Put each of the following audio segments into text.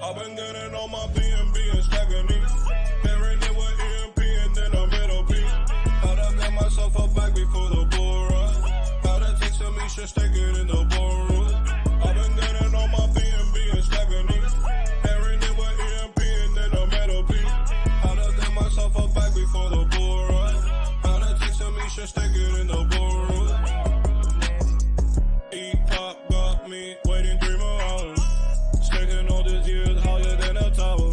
I've been getting on my BNB and stacking it. Pairing it with EMP and then a middle P. How to get myself a bag before the bull run. How to take some ESHARES, take it in the boardroom. I've been getting on my BNB and stacking it. Pairing it with EMP and then a middle P. How to get myself a bag before the bull run. How to take some ESHARES, take it in the boardroom. E-pop got me waiting 3 more hours. Staking all these years higher than a tower.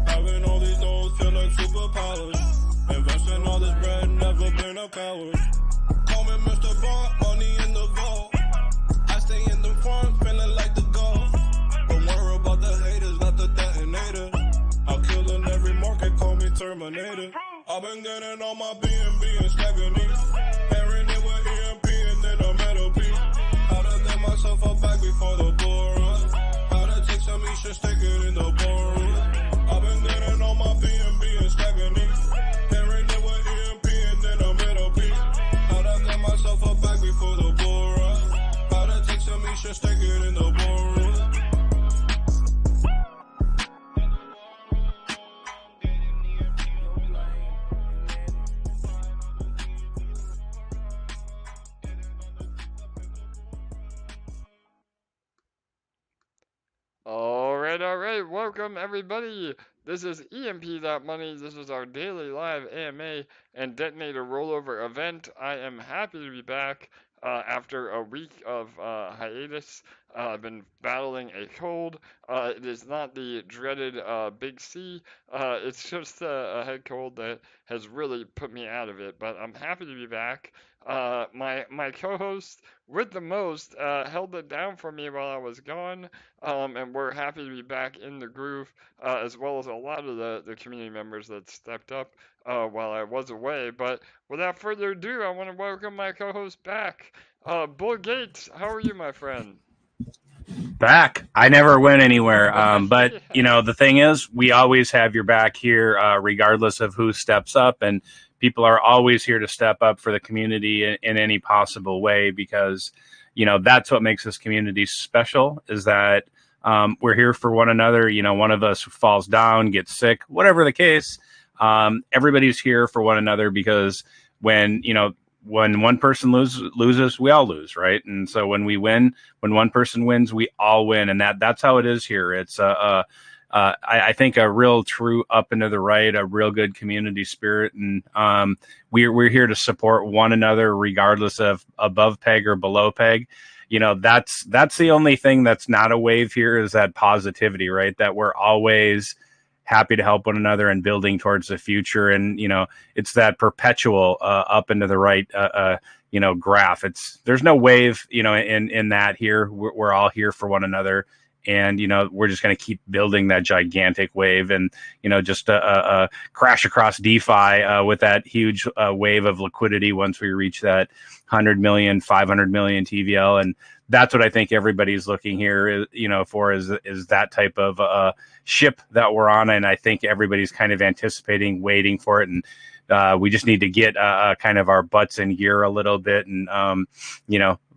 Having all these nodes feel like superpowers. Investing all this bread, never been a coward. Call me Mr. Bond, money in the vault. I stay in the farm, feeling like the goal. Don't worry about the haters, not the detonator. I'll kill in every market, call me Terminator. I've been getting on my BNB and stacking it. Pairing it with EMP and then a metal P. How to get myself a bag before the bull run. How to take some ESHARES, take it in the boardroom. I've been getting on my BNB and stacking it. Pairing it with EMP and then a metal P. How to get myself a bag before the bull run. How to take some ESHARES, take it in the boardroom. All right, welcome everybody. This is EMP.Money. This is our daily live AMA and Detonator rollover event. I am happy to be back after a week of hiatus. I've been battling a cold. It is not the dreaded Big C. It's just a head cold that has really put me out of it, but I'm happy to be back. My co-host with the most held it down for me while I was gone, and we're happy to be back in the groove, as well as a lot of the community members that stepped up while I was away. But without further ado, I want to welcome my co-host back. Bull Gates, how are you, my friend? Back. I never went anywhere. But Yeah. the thing is, we always have your back here, regardless of who steps up, and people are always here to step up for the community in any possible way, because that's what makes this community special, is that we're here for one another. One of us falls down, gets sick, whatever the case, everybody's here for one another, because when one person loses, we all lose, right? And so when we win, when one person wins, we all win, and that's how it is here. It's I think a real true up and to the right, a real good community spirit, and we're here to support one another regardless of above peg or below peg. That's the only thing that's not a wave here, is that positivity, right? That we're always happy to help one another and building towards the future. And it's that perpetual up and to the right graph. There's no wave in that here. We're all here for one another, and we're just going to keep building that gigantic wave, and just crash across DeFi with that huge wave of liquidity once we reach that 100 million, 500 million TVL. And that's what I think everybody's looking here for is that type of ship that we're on, and I think everybody's kind of anticipating, waiting for it, and we just need to get kind of our butts in gear a little bit, and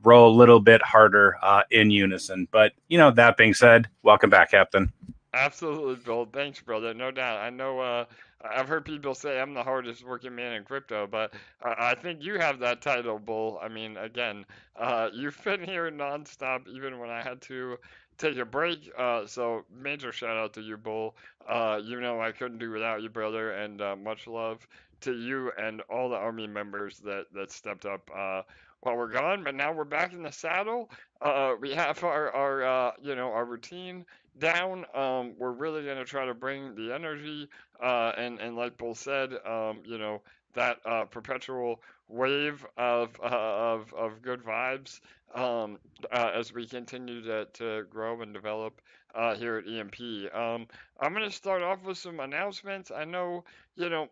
roll a little bit harder in unison. But that being said, welcome back, Captain. Absolutely, Bill. Thanks, brother. No doubt. I know I've heard people say I'm the hardest working man in crypto, but I think you have that title, Bull. I mean, again, you've been here nonstop, even when I had to take a break. So major shout out to you, Bull. I couldn't do without you, brother, and much love to you and all the army members that stepped up while we're gone. But now we're back in the saddle. We have our routine down. We're really going to try to bring the energy, and like Bull said, that perpetual wave of good vibes as we continue to grow and develop here at EMP. I'm going to start off with some announcements. I know, the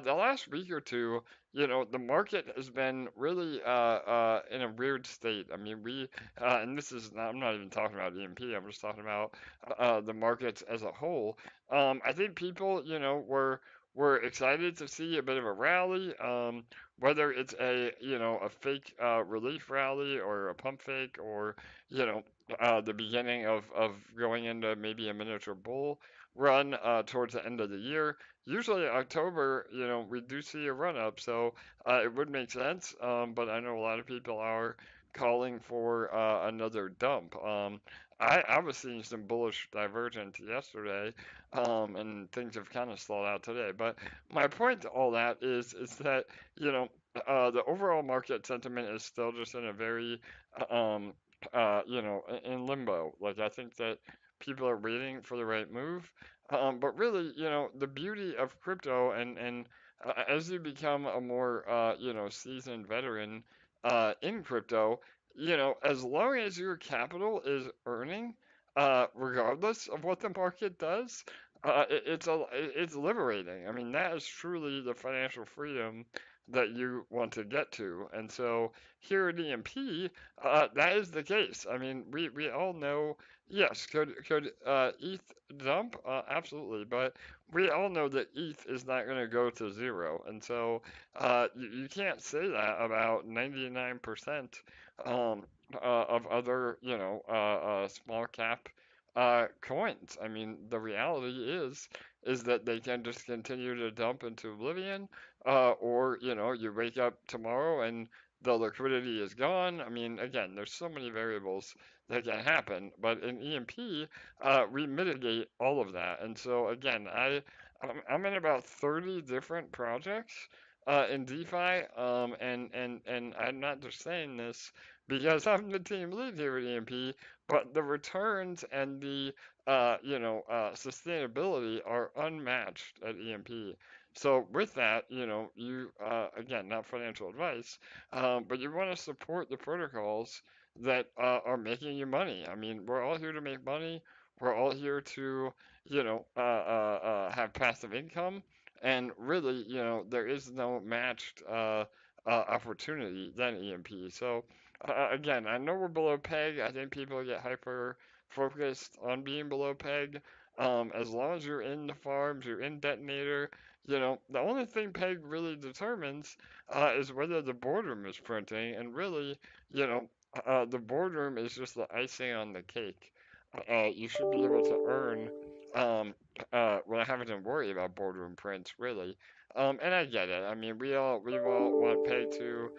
last week or two, the market has been really in a weird state. I mean, and I'm not even talking about EMP, I'm just talking about the markets as a whole. I think people, were excited to see a bit of a rally, whether it's a fake relief rally or a pump fake, or, the beginning of going into maybe a miniature bull run towards the end of the year. Usually October, we do see a run up, so it would make sense. But I know a lot of people are calling for another dump. I was seeing some bullish divergence yesterday, and things have kind of slowed out today. But my point to all that is that the overall market sentiment is still just in a very um, in limbo. Like I think that people are waiting for the right move. But really, the beauty of crypto and as you become a more, seasoned veteran in crypto, as long as your capital is earning, regardless of what the market does, it's liberating. I mean, that is truly the financial freedom that you want to get to. And so here at EMP, that is the case. I mean, we all know, yes, could ETH dump? Absolutely, but we all know that ETH is not going to go to zero, and so you can't say that about 99% um, of other, small cap coins. I mean, the reality is that they can just continue to dump into oblivion, or you wake up tomorrow and the liquidity is gone. I mean, again, there's so many variables that can happen, but in EMP, we mitigate all of that. And so again, I'm in about 30 different projects in DeFi, and I'm not just saying this because I'm the team lead here at EMP, but the returns and the sustainability are unmatched at EMP. So with that, you again, not financial advice, but you want to support the protocols that making you money. I mean, we're all here to make money. We're all here to, have passive income. And really, there is no matched opportunity than EMP. So again, I know we're below peg. I think people get hyper focused on being below peg. As long as you're in the farms, you're in Detonator, the only thing peg really determines is whether the boardroom is printing. And really, the boardroom is just the icing on the cake. You should be able to earn without having to worry about boardroom prints, really. And I get it. I mean, we all want peg to,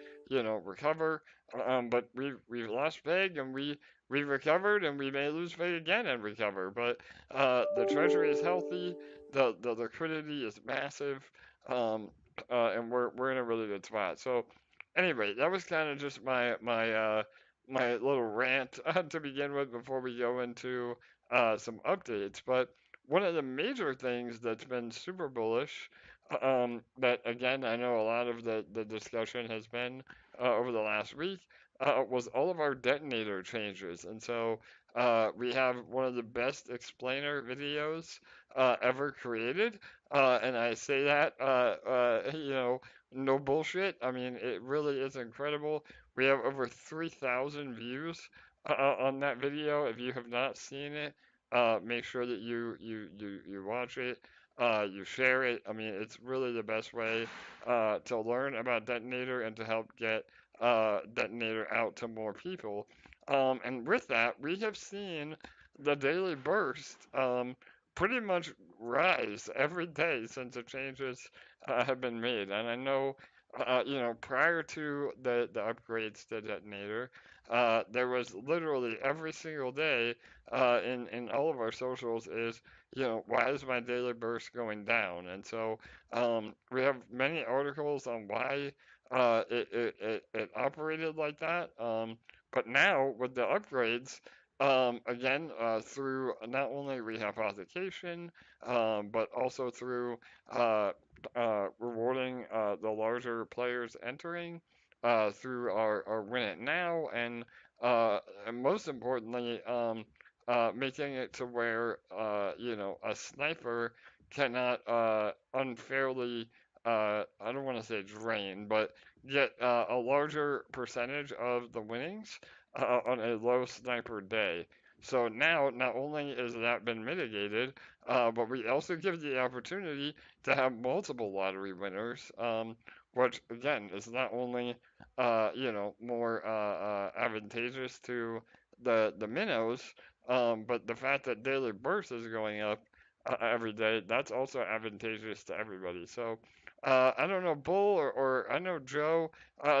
recover. But we've lost peg and we recovered and we may lose peg again and recover. But the treasury is healthy. The liquidity is massive. Um, and we're in a really good spot. So anyway, that was kind of just my little rant to begin with before we go into some updates. But one of the major things that's been super bullish, that again, I know a lot of the discussion has been over the last week, was all of our detonator changes. And so we have one of the best explainer videos ever created. And I say that, no bullshit. I mean, it really is incredible. We have over 3,000 views on that video. If you have not seen it, make sure that you watch it, you share it. I mean, it's really the best way to learn about Detonator and to help get Detonator out to more people. And with that, we have seen the daily burst pretty much rise every day since the changes have been made. And I know, prior to the upgrades to Detonator, there was literally every single day in all of our socials is, why is my daily burst going down? And so we have many articles on why it operated like that. But now with the upgrades, again, through not only rehypothecation, but also through rewarding the larger players entering, through our Win It Now, and most importantly, making it to where, a sniper cannot unfairly, I don't want to say drain, but get a larger percentage of the winnings on a low sniper day. So now, not only has that been mitigated, but we also give the opportunity to have multiple lottery winners, which again is not only more advantageous to the minnows. But the fact that daily burst is going up every day, that's also advantageous to everybody. So I don't know, Bull or I know Joe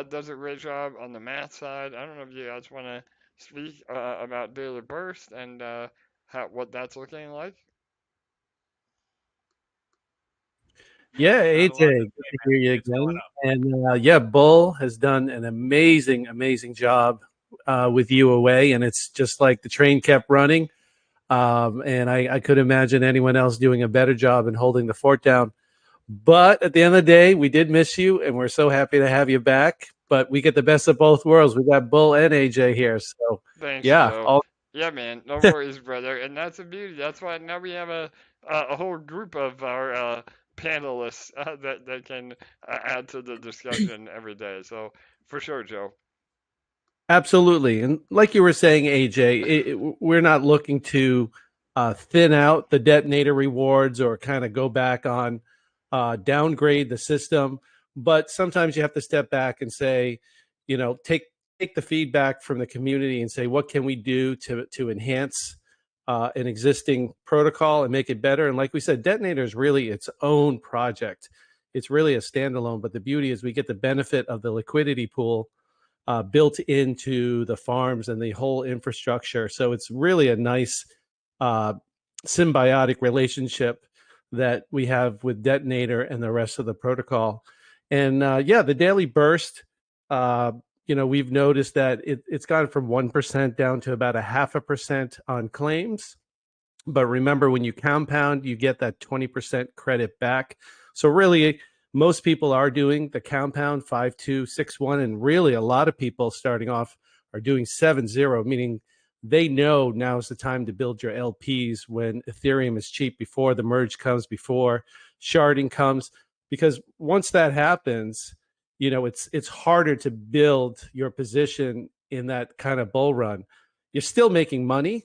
does a great job on the math side. I don't know if you guys want to speak about daily burst and what that's looking like. Yeah, Not a lot AJ, to good say, to man. hear you It's going again. up. And yeah, Bull has done an amazing, amazing job with you away, and it's just like the train kept running. And I could imagine anyone else doing a better job in holding the fort down. But at the end of the day, we did miss you, and we're so happy to have you back. But we get the best of both worlds. We got Bull and AJ here, so Thanks, yeah, Joe. all Yeah, man, no worries, brother. And that's the beauty. That's why now we have a whole group of our panelists that can add to the discussion every day. So for sure, Joe. absolutely. And like you were saying, AJ, we're not looking to thin out the detonator rewards or kind of go back on downgrade the system. But sometimes you have to step back and say, take the feedback from the community and say, what can we do to enhance an existing protocol and make it better? And like we said, Detonator is really its own project. It's really a standalone. But the beauty is we get the benefit of the liquidity pool built into the farms and the whole infrastructure. So it's really a nice uh, symbiotic relationship that we have with Detonator and the rest of the protocol. And yeah, the daily burst, we've noticed that it's gone from 1% down to about 0.5% on claims. But remember, when you compound, you get that 20% credit back. So really, most people are doing the compound 5.261, and really a lot of people starting off are doing 7.0, meaning they know now is the time to build your LPs when Ethereum is cheap, before the merge comes, before sharding comes, because once that happens, it's harder to build your position in that kind of bull run. You're still making money,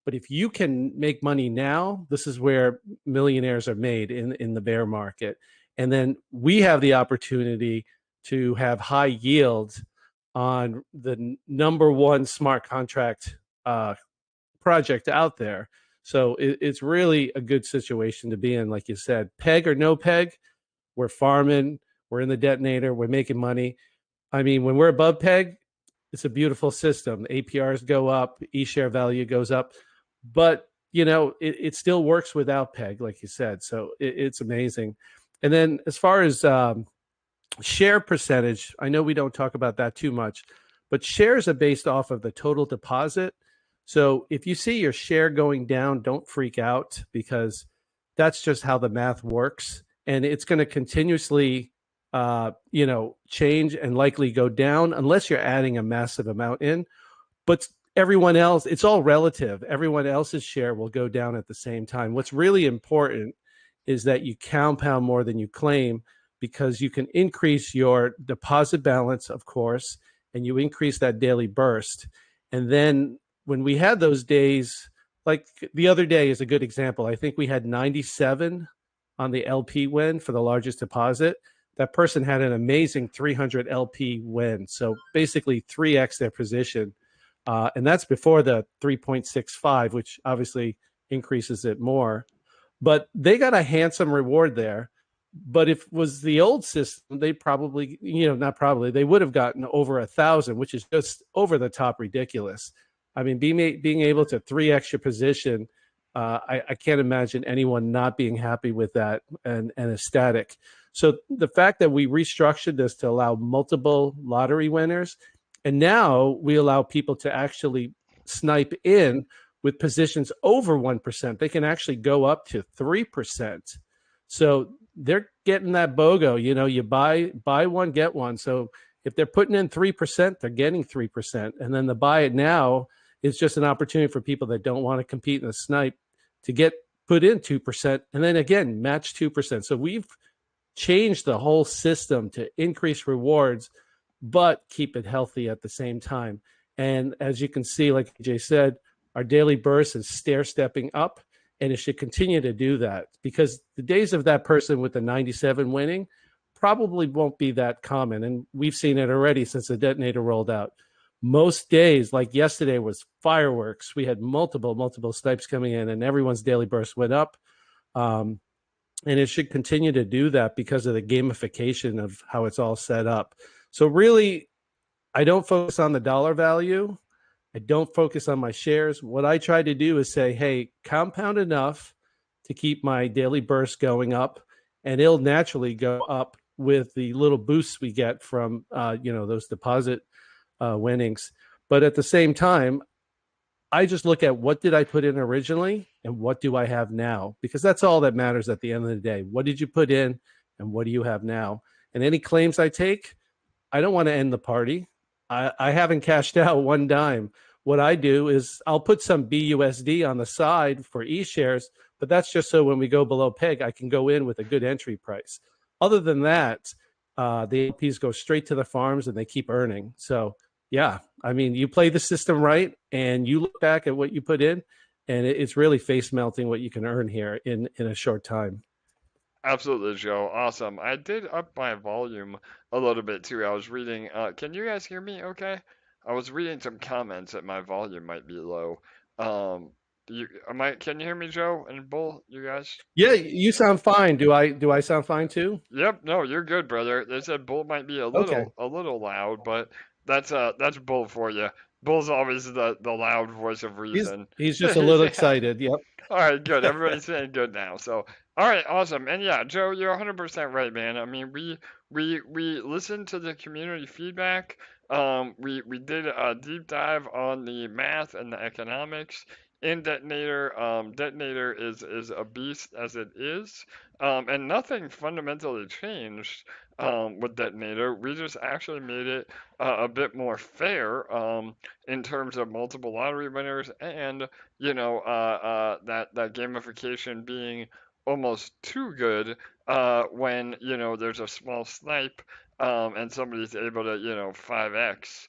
but if you can make money now, this is where millionaires are made in the bear market. And then we have the opportunity to have high yield on the number one smart contract project out there. So it's really a good situation to be in. Like you said, peg or no peg, we're farming, we're in the detonator, we're making money. I mean, when we're above peg, it's a beautiful system. APRs go up, ESHARE value goes up, but it still works without peg, like you said. So it's amazing. And then as far as share percentage, I know we don't talk about that too much, but shares are based off of the total deposit. So if you see your share going down, don't freak out, because that's just how the math works. And it's going to continuously, change and likely go down unless you're adding a massive amount in. But everyone else, it's all relative. Everyone else's share will go down at the same time. What's really important is that you compound more than you claim, because you can increase your deposit balance, of course, and you increase that daily burst. And then when we had those days, like the other day is a good example. I think we had 97 on the LP win for the largest deposit. That person had an amazing 300 LP win. So basically 3x their position. And that's before the 3.65, which obviously increases it more. But they got a handsome reward there. But if it was the old system, they probably, not probably, they would have gotten over 1,000, which is just over the top ridiculous. I mean, being able to 3x your position, I can't imagine anyone not being happy with that and ecstatic. So the fact that we restructured this to allow multiple lottery winners, and now we allow people to actually snipe in with positions over 1%. They can actually go up to 3%. So they're getting that BOGO. You buy one, get one. So if they're putting in 3%, they're getting 3%. And then the buy it now is just an opportunity for people that don't want to compete in a snipe to get put in 2%. And then again, match 2%. So we've changed the whole system to increase rewards, but keep it healthy at the same time. And as you can see, like Jay said, our daily burst is stair stepping up, and it should continue to do that, because the days of that person with the 97 winning probably won't be that common. And we've seen it already since the detonator rolled out. most days, like yesterday was fireworks. We had multiple snipes coming in, and everyone's daily burst went up. And it should continue to do that because of the gamification of how it's all set up. So really, I don't focus on the dollar value. I don't focus on my shares. What I try to do is say, hey, compound enough to keep my daily burst going up, and it'll naturally go up with the little boosts we get from those deposit winnings. But at the same time, I just look at what did I put in originally and what do I have now, because that's all that matters at the end of the day. What did you put in and what do you have now? And any claims I take, I don't want to end the party. I haven't cashed out one dime. What I do is I'll put some BUSD on the side for ESHARES, but that's just so when we go below peg, I can go in with a good entry price. Other than that, the APs go straight to the farms and they keep earning. So yeah, I mean, you play the system right and you look back at what you put in, and it's really face melting what you can earn here in a short time. Absolutely, Joe. Awesome. I did up my volume a little bit too. I was reading. Can you guys hear me okay? I was reading some comments that my volume might be low. Can you hear me, Joe and Bull, you guys? Yeah, you sound fine. Do I sound fine too? Yep, no, you're good, brother. They said Bull might be a little loud, but that's Bull for you. Bull's always the loud voice of reason. He's just a little Yeah. excited. Yep. All right, good. Everybody's saying good now. So, all right, awesome. And yeah, Joe, you're 100% right, man. I mean, we listened to the community feedback. We did a deep dive on the math and the economics in Detonator. Detonator is a beast as it is, and nothing fundamentally changed with Detonator. We just actually made it a bit more fair in terms of multiple lottery winners and that gamification being almost too good when there's a small snipe and somebody's able to 5x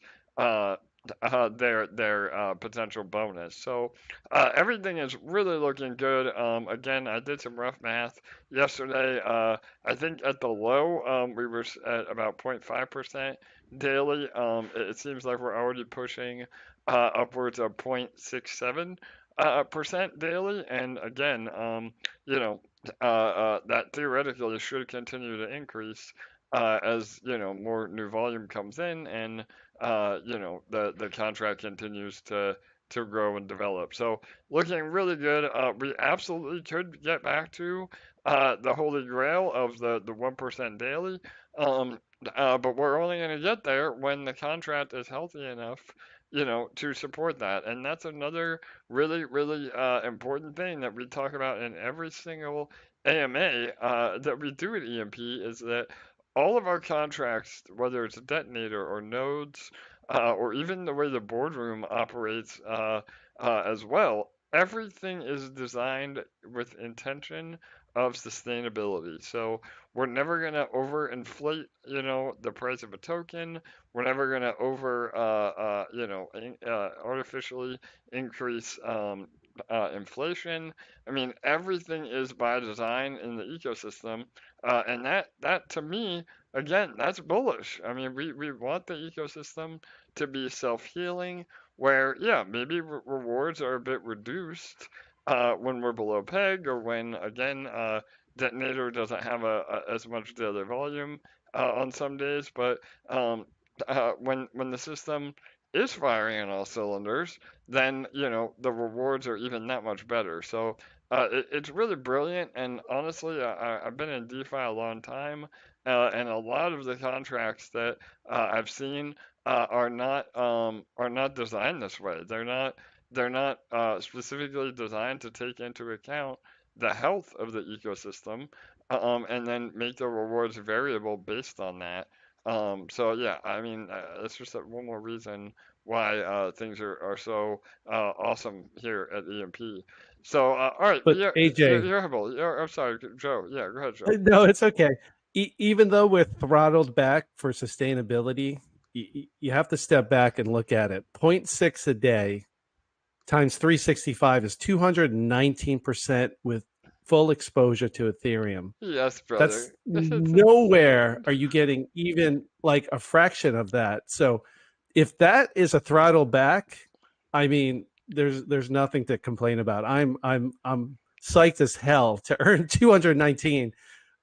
their potential bonus. So everything is really looking good. Again, I did some rough math yesterday. I think at the low we were at about 0.5% daily. It seems like we're already pushing upwards of 0.67% daily, and again, that theoretically should continue to increase as more new volume comes in and the contract continues to grow and develop. So looking really good. We absolutely could get back to the holy grail of the 1% daily. But we're only going to get there when the contract is healthy enough, to support that. And that's another really, really important thing that we talk about in every single AMA that we do at EMP is that all of our contracts, whether it's a detonator or nodes, or even the way the boardroom operates as well, everything is designed with intention of sustainability. So we're never going to overinflate, the price of a token. We're never going to artificially increase inflation. I mean, everything is by design in the ecosystem, and that to me, again, that's bullish. I mean, we want the ecosystem to be self-healing, where yeah, maybe rewards are a bit reduced when we're below peg, or when again Detonator doesn't have as much daily volume on some days, but when the system is firing on all cylinders, then the rewards are even that much better. So it's really brilliant, and honestly, I've been in DeFi a long time, and a lot of the contracts that I've seen are not designed this way. They're not specifically designed to take into account the health of the ecosystem, and then make the rewards variable based on that. So yeah, I mean, that's just one more reason why things are so awesome here at EMP. So all right, But yeah, AJ, I'm sorry, Joe. Yeah, go ahead, Joe. no, it's okay. Even though we're throttled back for sustainability, you have to step back and look at it. 0.6 a day times 365 is 219% with full exposure to Ethereum. Yes, brother. That's nowhere are you getting even like a fraction of that. So if that is a throttle back, I mean, there's nothing to complain about. I'm psyched as hell to earn 219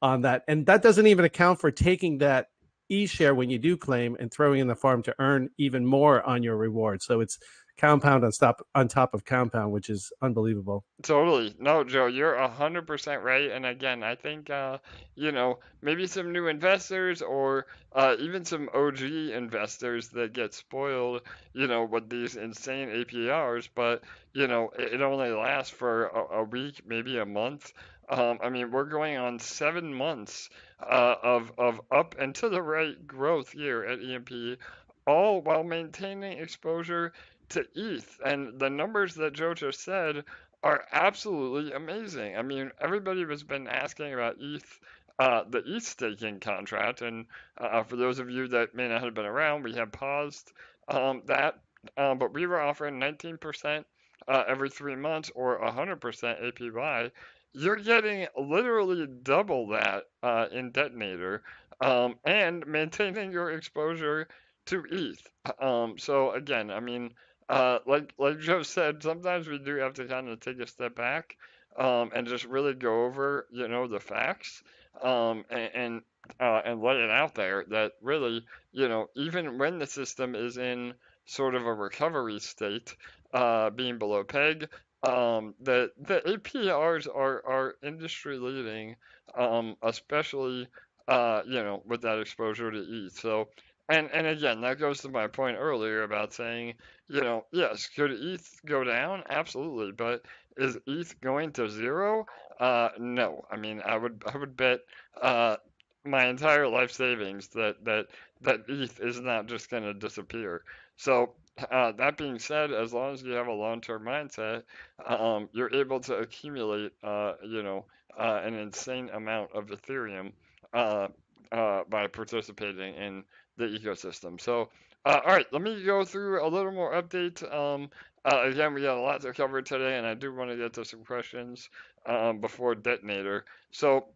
on that, and that doesn't even account for taking that ESHARE when you do claim and throwing in the farm to earn even more on your reward. So it's compound on top of compound, which is unbelievable. Totally. No, Joe, you're 100% right. And again, I think, maybe some new investors or even some OG investors that get spoiled, with these insane APRs, but, it only lasts for a week, maybe a month. I mean, we're going on 7 months of up and to the right growth here at EMP, all while maintaining exposure to ETH. And the numbers that Joe just said are absolutely amazing. I mean, everybody has been asking about ETH, the ETH staking contract, and for those of you that may not have been around, we have paused that, but we were offering 19% every 3 months or 100% APY. You're getting literally double that in Detonator, and maintaining your exposure to ETH. So again, I mean, like Joe said, sometimes we do have to kind of take a step back, and just really go over, the facts, and lay it out there that really, even when the system is in sort of a recovery state, being below peg, the APRs are industry leading, especially, with that exposure to ETH. So, and again, that goes to my point earlier about saying, yes, could ETH go down? Absolutely, but is ETH going to zero? No. I mean, I would bet my entire life savings that ETH is not just going to disappear. So, that being said, as long as you have a long-term mindset, you're able to accumulate, an insane amount of Ethereum by participating in the ecosystem. So, all right, let me go through a little more update. Again, we got a lot to cover today, and I do want to get to some questions before Detonator. So,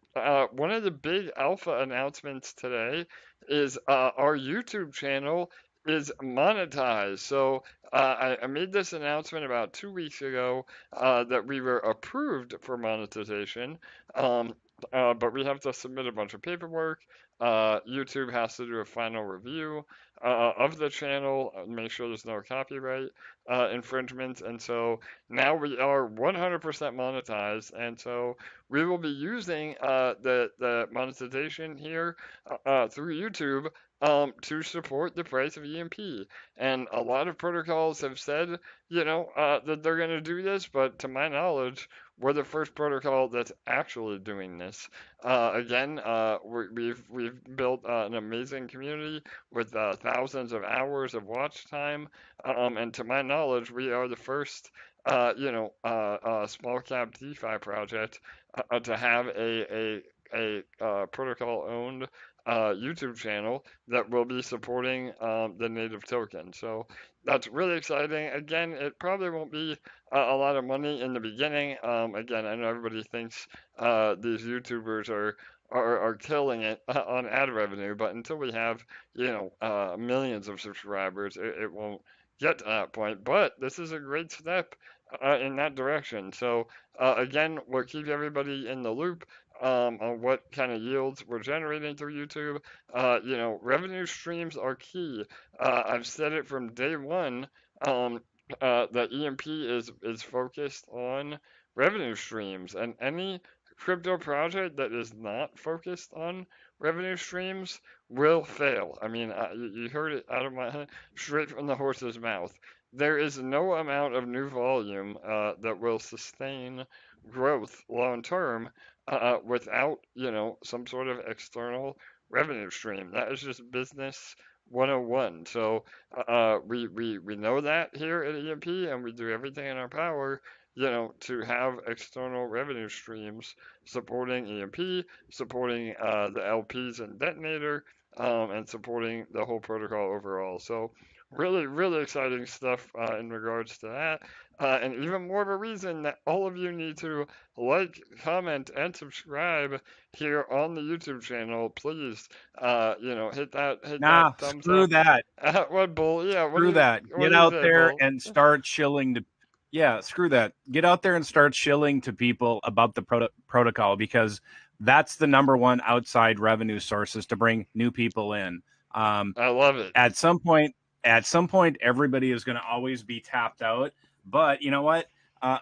one of the big alpha announcements today is our YouTube channel is monetized. So, I made this announcement about 2 weeks ago that we were approved for monetization. But we have to submit a bunch of paperwork. YouTube has to do a final review of the channel, make sure there's no copyright infringements, and so now we are 100% monetized, and so we will be using the monetization here through YouTube to support the price of EMP. And a lot of protocols have said, that they're going to do this, but to my knowledge, we're the first protocol that's actually doing this. Again, we've built an amazing community with thousands of hours of watch time, and to my knowledge, we are the first, small cap DeFi project to have a protocol owned YouTube channel that will be supporting the native token. So that's really exciting. Again, it probably won't be a lot of money in the beginning. Again, I know everybody thinks these YouTubers are killing it on ad revenue, but until we have, millions of subscribers, it won't get to that point. But this is a great step in that direction. So again, we'll keep everybody in the loop on what kind of yields we're generating through YouTube. Revenue streams are key. I've said it from day one. That EMP is focused on revenue streams, and any crypto project that is not focused on revenue streams will fail. I mean, you heard it out of my straight from the horse's mouth. There is no amount of new volume that will sustain growth long term without, some sort of external revenue stream. That is just business 101. So we know that here at EMP, and we do everything in our power, to have external revenue streams supporting EMP, supporting the LPs and Detonator, and supporting the whole protocol overall. So Really, really exciting stuff in regards to that. And even more of a reason that all of you need to like, comment, and subscribe here on the YouTube channel. Please, hit that Nah, thumbs screw up. that. What, Bull? Yeah, Screw that. what Get do you out say, there Bull? and start shilling to. Yeah, screw that. Get out there and start shilling to people about the protocol, because that's the number one outside revenue sources to bring new people in. I love it. At some point, everybody is going to always be tapped out. But you know what?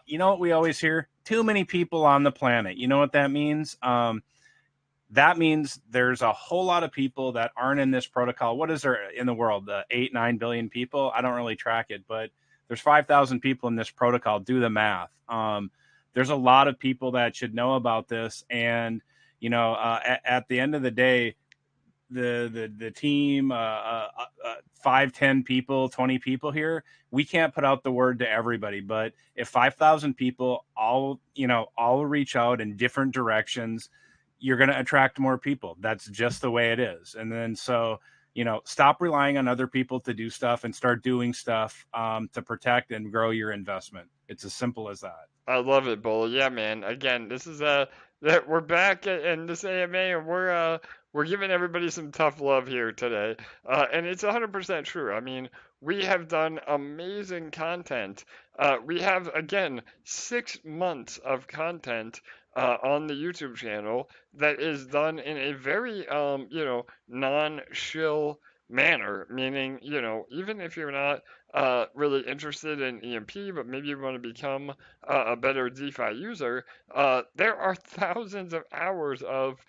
You know what we always hear? Too many people on the planet. You know what that means? That means there's a whole lot of people that aren't in this protocol. What is there in the world? 8-9 billion people? I don't really track it, but there's 5,000 people in this protocol. Do the math. There's a lot of people that should know about this. And, at the end of the day, the team, 5, 10 people, 20 people here, we can't put out the word to everybody. But if 5,000 people all reach out in different directions, you're going to attract more people. That's just the way it is. And then stop relying on other people to do stuff and start doing stuff to protect and grow your investment. It's as simple as that. I love it, Bull. Yeah, man. Again, this is that we're back in this AMA, and we're giving everybody some tough love here today. And it's 100% true. I mean, we have done amazing content. We have, again, 6 months of content on the YouTube channel that is done in a very non-shill manner, meaning, even if you're not really interested in EMP, but maybe you want to become a better DeFi user, there are thousands of hours of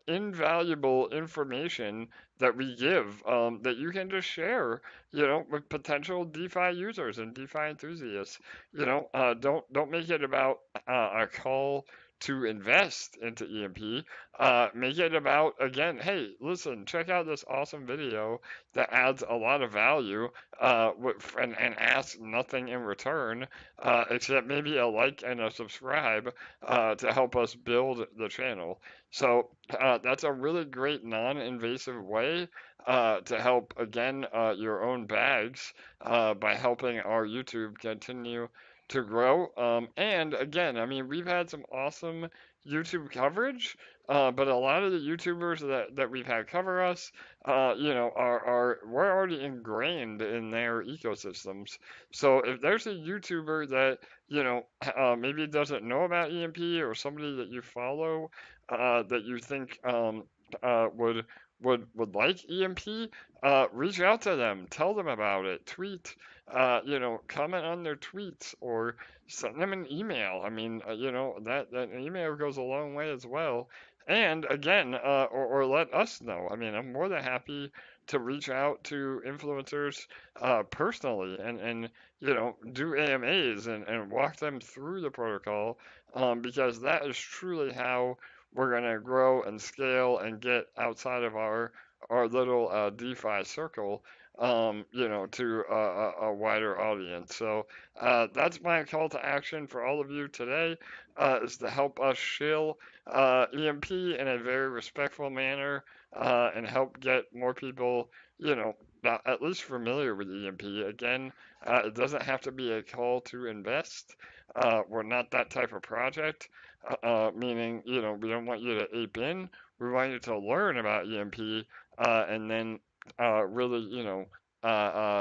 invaluable information that we give that you can just share, with potential DeFi users and DeFi enthusiasts. Don't make it about a call to invest into EMP. Make it about, again, hey, listen, check out this awesome video that adds a lot of value and asks nothing in return, except maybe a like and a subscribe to help us build the channel. So that's a really great non-invasive way to help, again, your own bags by helping our YouTube continue to grow. And again, I mean, we've had some awesome YouTube coverage, but a lot of the YouTubers that we've had cover us, we're already ingrained in their ecosystems. So if there's a YouTuber that maybe doesn't know about EMP, or somebody that you follow that you think would like EMP, reach out to them, tell them about it, tweet, comment on their tweets, or send them an email. I mean, that email goes a long way as well. And again, or let us know. I mean, I'm more than happy to reach out to influencers personally and do AMAs and walk them through the protocol, because that is truly how we're going to grow and scale and get outside of our little DeFi circle, to a wider audience. So that's my call to action for all of you today, is to help us shill EMP in a very respectful manner, and help get more people, at least familiar with EMP. Again, it doesn't have to be a call to invest. We're not that type of project, meaning, we don't want you to ape in. We want you to learn about EMP, and then really,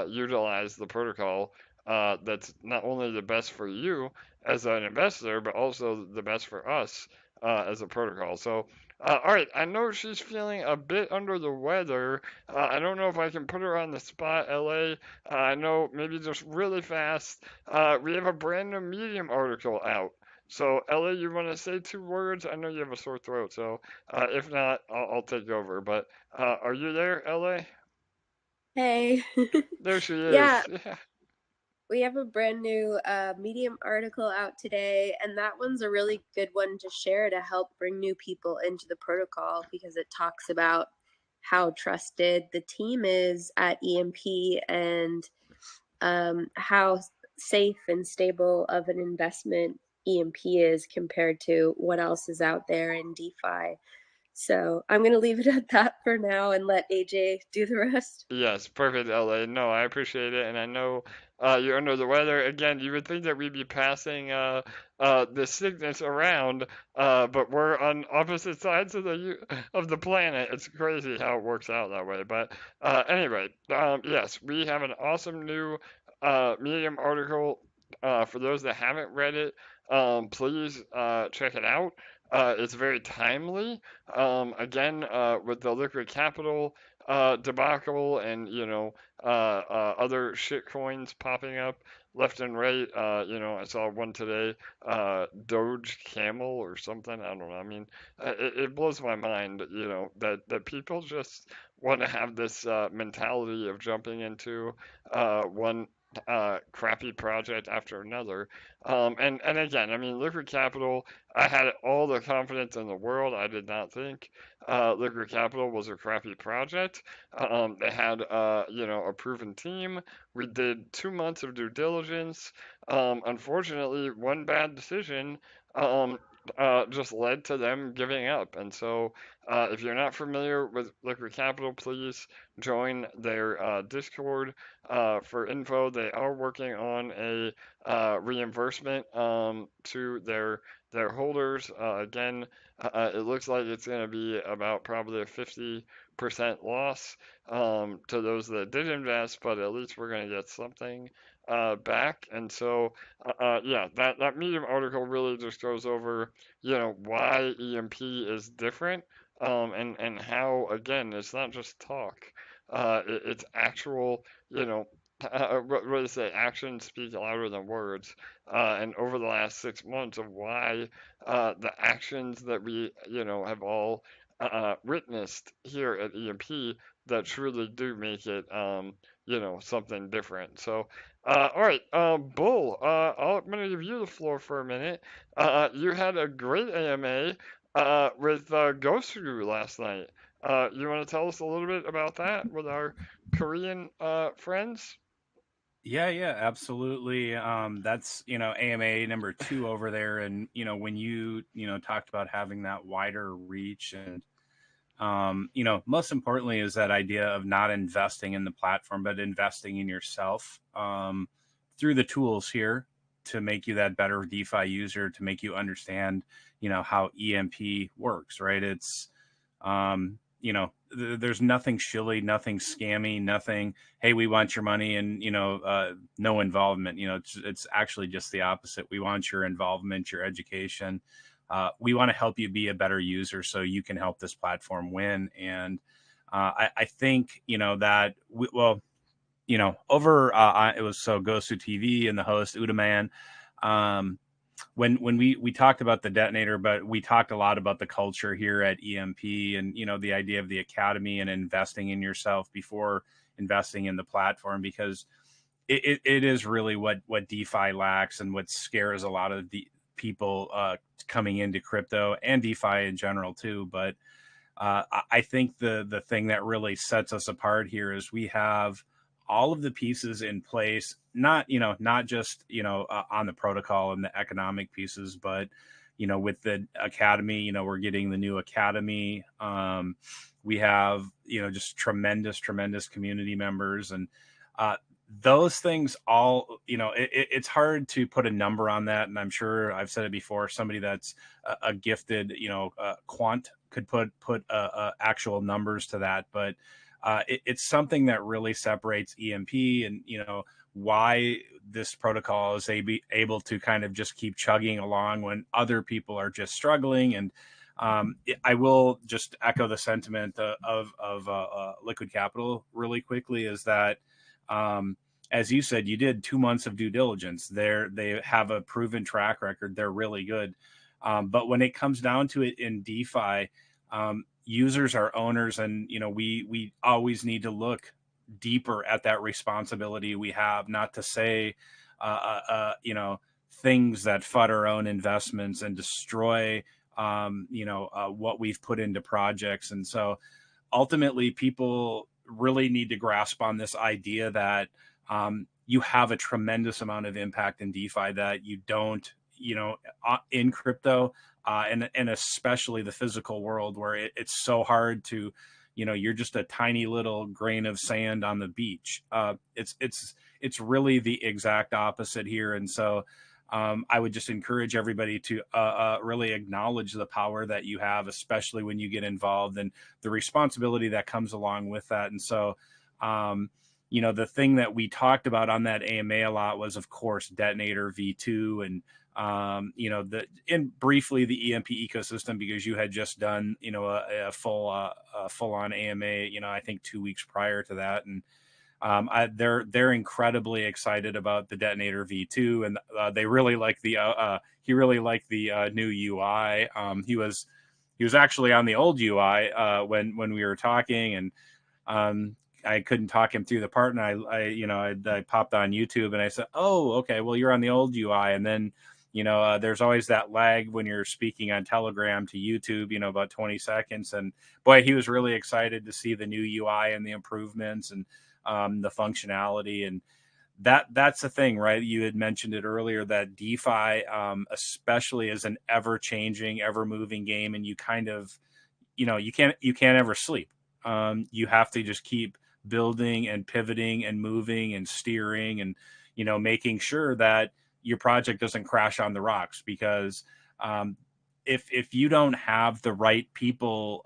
utilize the protocol that's not only the best for you as an investor, but also the best for us as a protocol. So, all right, I know she's feeling a bit under the weather. I don't know if I can put her on the spot, LA. I know, maybe just really fast. We have a brand new Medium article out. So, LA, you want to say 2 words? I know you have a sore throat, so if not, I'll take over. But are you there, LA? Hey. There she Yeah, is. Yeah. we have a brand new Medium article out today, and that one's a really good one to share to help bring new people into the protocol, because it talks about how trusted the team is at EMP, and how safe and stable of an investment EMP is compared to what else is out there in DeFi. So I'm going to leave it at that for now and let AJ do the rest. Yes, perfect, LA. No, I appreciate it, and I know you're under the weather. Again, you would think that we'd be passing the sickness around, but we're on opposite sides of the planet. It's crazy how it works out that way. But anyway, yes, we have an awesome new Medium article. For those that haven't read it, please check it out. It's very timely. Again, with the liquid capital debacle and other shit coins popping up left and right. I saw one today, Doge Camel or something. I don't know. I mean, it blows my mind, that people just want to have this mentality of jumping into one crappy project after another. And again, I mean, liquid capital, I had all the confidence in the world. I did not think liquid capital was a crappy project. They had, a proven team. We did 2 months of due diligence. Unfortunately, one bad decision just led to them giving up. And so, if you're not familiar with Liquid Capital, please join their Discord for info. They are working on a reimbursement to their holders. Again, it looks like it's going to be about probably a 50% loss to those that did invest, but at least we're going to get something back. And so, yeah, that Medium article really just goes over, why EMP is different, and how, again, it's not just talk. It's actual, what do they say? Actions speak louder than words. And over the last 6 months of why the actions that we, have all witnessed here at EMP that truly do make it, something different. So, all right, Bull, I'm going to give you the floor for a minute. You had a great AMA with Gosu last night. You want to tell us a little bit about that with our Korean friends? Yeah, absolutely. That's, AMA number 2 over there. And, when you talked about having that wider reach and, most importantly is that idea of not investing in the platform, but investing in yourself through the tools here to make you that better DeFi user, to make you understand, how EMP works, right? It's, there's nothing shilly, nothing scammy, nothing, hey, we want your money and, no involvement. It's actually just the opposite. We want your involvement, your education. We want to help you be a better user so you can help this platform win. And I think, that, over, it was so Gosu TV and the host, Udaman, when we talked about the detonator, but we talked a lot about the culture here at EMP and, the idea of the academy and investing in yourself before investing in the platform, because it is really what DeFi lacks and what scares a lot of the people coming into crypto and DeFi in general too. But I think the thing that really sets us apart here is we have all of the pieces in place, not just, on the protocol and the economic pieces, but, with the academy, we're getting the new academy. We have, just tremendous community members, and those things all, it's hard to put a number on that. And I'm sure I've said it before, somebody that's a gifted, quant could put actual numbers to that. But it's something that really separates EMP and, why this protocol is able to kind of just keep chugging along when other people are just struggling. And I will just echo the sentiment of Liquid Capital really quickly, is that, as you said, you did 2 months of due diligence. They have a proven track record. They're really good. But when it comes down to it in DeFi, users are owners, and we always need to look deeper at that responsibility we have, not to say things that FUD our own investments and destroy what we've put into projects. And so ultimately people really need to grasp on this idea that you have a tremendous amount of impact in DeFi that you don't, in crypto. and especially the physical world where it's so hard to, you're just a tiny little grain of sand on the beach. It's really the exact opposite here. And so I would just encourage everybody to really acknowledge the power that you have, especially when you get involved, and the responsibility that comes along with that. And so, the thing that we talked about on that AMA a lot was, of course, Detonator V2 and, briefly the EMP ecosystem, because you had just done, a full on AMA, I think 2 weeks prior to that. And they're incredibly excited about the Detonator V2, and they really like he really liked the new UI. He was actually on the old UI when we were talking, and I couldn't talk him through the part, and I popped on YouTube and I said, oh, okay, well, you're on the old UI, and then there's always that lag when you're speaking on Telegram to YouTube, about 20 seconds, and boy, he was really excited to see the new UI and the improvements and the functionality. And that's the thing, right? You had mentioned it earlier, that DeFi, especially, is an ever-changing, ever-moving game, and you kind of, you can't ever sleep. You have to just keep building and pivoting and moving and steering and, making sure that your project doesn't crash on the rocks, because if you don't have the right people,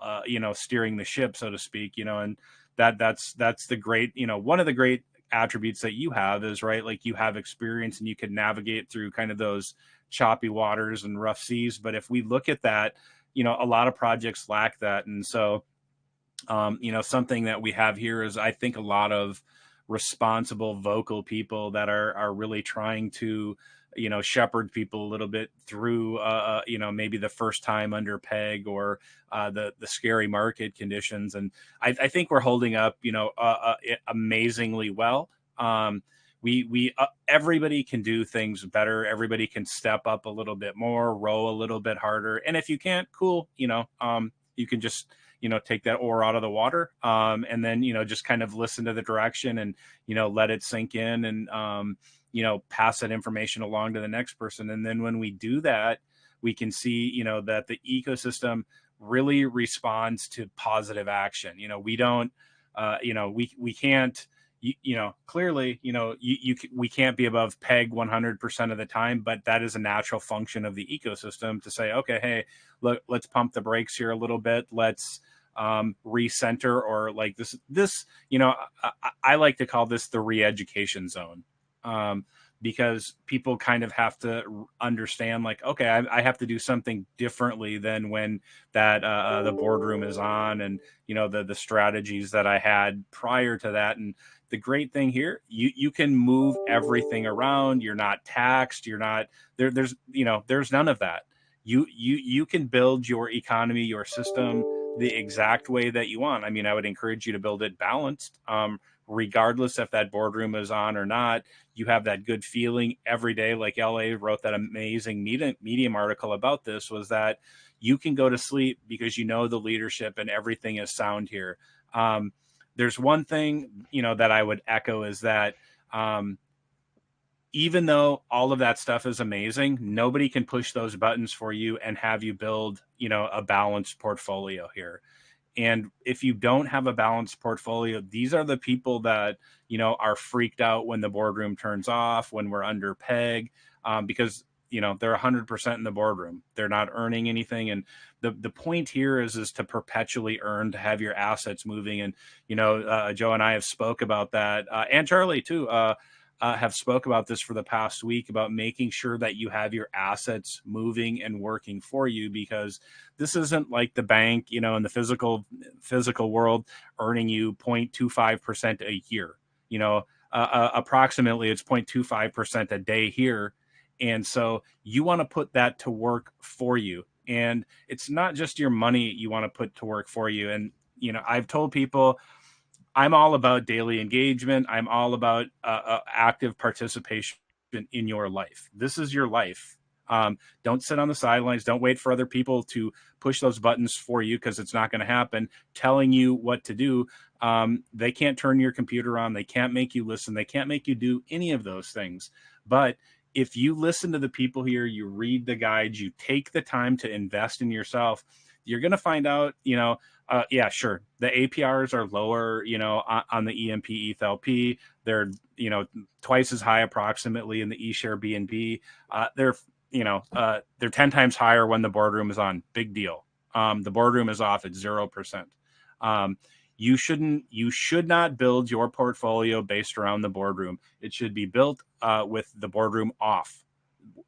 steering the ship, so to speak, and that's the great, one of the great attributes that you have is, right, like, you have experience and you can navigate through kind of those choppy waters and rough seas. But if we look at that, a lot of projects lack that. And so, something that we have here is, I think, a lot of responsible, vocal people that are really trying to, shepherd people a little bit through, maybe the first time under PEG, or the scary market conditions. And I think we're holding up, amazingly well. We everybody can do things better. Everybody can step up a little bit more, row a little bit harder. And if you can't, cool, you can just, take that oar out of the water, and then, just kind of listen to the direction and, let it sink in, and, pass that information along to the next person. And then when we do that, we can see, that the ecosystem really responds to positive action. We don't, we can't, clearly, we can't be above PEG 100% of the time, but that is a natural function of the ecosystem to say, okay, hey, look, let's pump the brakes here a little bit. Let's recenter, or like this, I like to call this the re-education zone. Because people kind of have to understand, like, okay, I have to do something differently than when that the boardroom is on, and the strategies that I had prior to that. And the great thing here, you can move everything around. You're not taxed. You're not there. There's none of that. You can build your economy, your system, the exact way that you want. I mean, I would encourage you to build it balanced. Regardless if that boardroom is on or not, you have that good feeling every day. Like LA wrote that amazing Medium article about this, was that you can go to sleep because the leadership and everything is sound here. There's one thing, that I would echo, is that even though all of that stuff is amazing, nobody can push those buttons for you and have you build, a balanced portfolio here. And if you don't have a balanced portfolio, these are the people that, are freaked out when the boardroom turns off, when we're under PEG, because, they're 100% in the boardroom. They're not earning anything. And the point here is to perpetually earn, to have your assets moving. And, Joe and I have spoke about that, and Charlie too, have spoke about this for the past week, about making sure that you have your assets moving and working for you, because this isn't like the bank, in the physical world, earning you 0.25% a year. Approximately it's 0.25% a day here. And so you want to put that to work for you. And it's not just your money you want to put to work for you. And, I've told people, I'm all about daily engagement. I'm all about active participation in your life. This is your life. Don't sit on the sidelines. Don't wait for other people to push those buttons for you, because it's not going to happen, telling you what to do. They can't turn your computer on. They can't make you listen. They can't make you do any of those things. But if you listen to the people here, you read the guides, you take the time to invest in yourself, you're going to find out, yeah, sure, the APRs are lower, on the EMP ETH LP. They're, twice as high approximately in the eShare BNB. They're 10 times higher when the boardroom is on. Big deal. The boardroom is off at 0%. You should not build your portfolio based around the boardroom. It should be built with the boardroom off.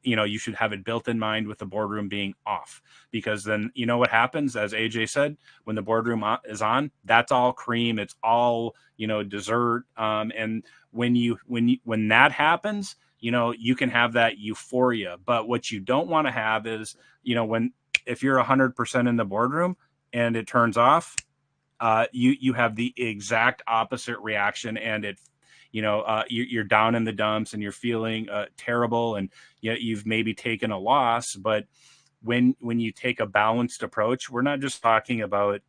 You should have it built in mind with the boardroom being off, because then what happens, as AJ said, when the boardroom is on, that's all cream, it's all dessert, and when that happens, you can have that euphoria. But what you don't want to have is if you're 100% in the boardroom and it turns off, you have the exact opposite reaction, and you're down in the dumps and you're feeling terrible, and you've maybe taken a loss. But when you take a balanced approach, we're not just talking about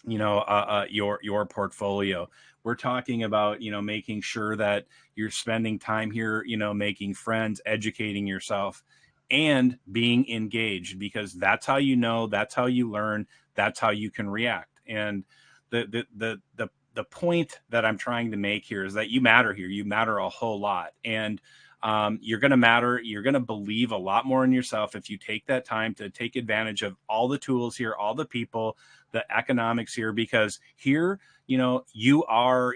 your portfolio. We're talking about making sure that you're spending time here, making friends, educating yourself, and being engaged, because that's how that's how you learn, that's how you can react. And the point that I'm trying to make here is that you matter here. You matter a whole lot, and you're going to matter. You're going to believe a lot more in yourself if you take that time to take advantage of all the tools here, all the people, the economics here, because here, you are,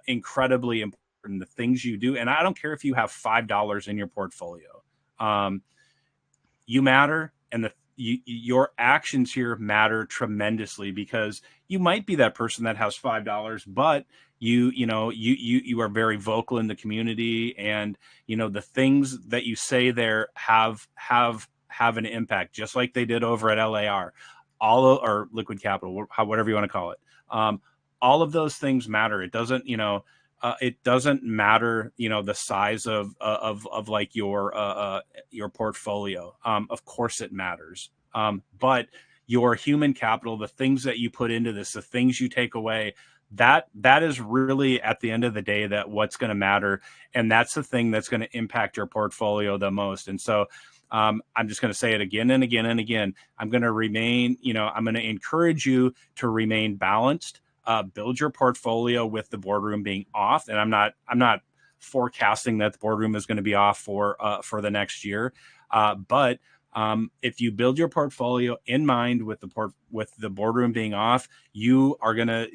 incredibly important. The things you do, and I don't care if you have $5 in your portfolio, you matter, and your actions here matter tremendously, because you might be that person that has $5, but you are very vocal in the community, and the things that you say there have an impact, just like they did over at LAR, or Liquid Capital, whatever you want to call it. All of those things matter. It doesn't matter, the size of like your portfolio. Of course it matters. But your human capital, the things that you put into this, the things you take away, that is really, at the end of the day, that what's going to matter. And that's the thing that's going to impact your portfolio the most. And so I'm just going to say it again and again and again. I'm going to encourage you to remain balanced. Build your portfolio with the boardroom being off, and I'm not forecasting that the boardroom is going to be off for the next year. But if you build your portfolio in mind with the boardroom being off, you're gonna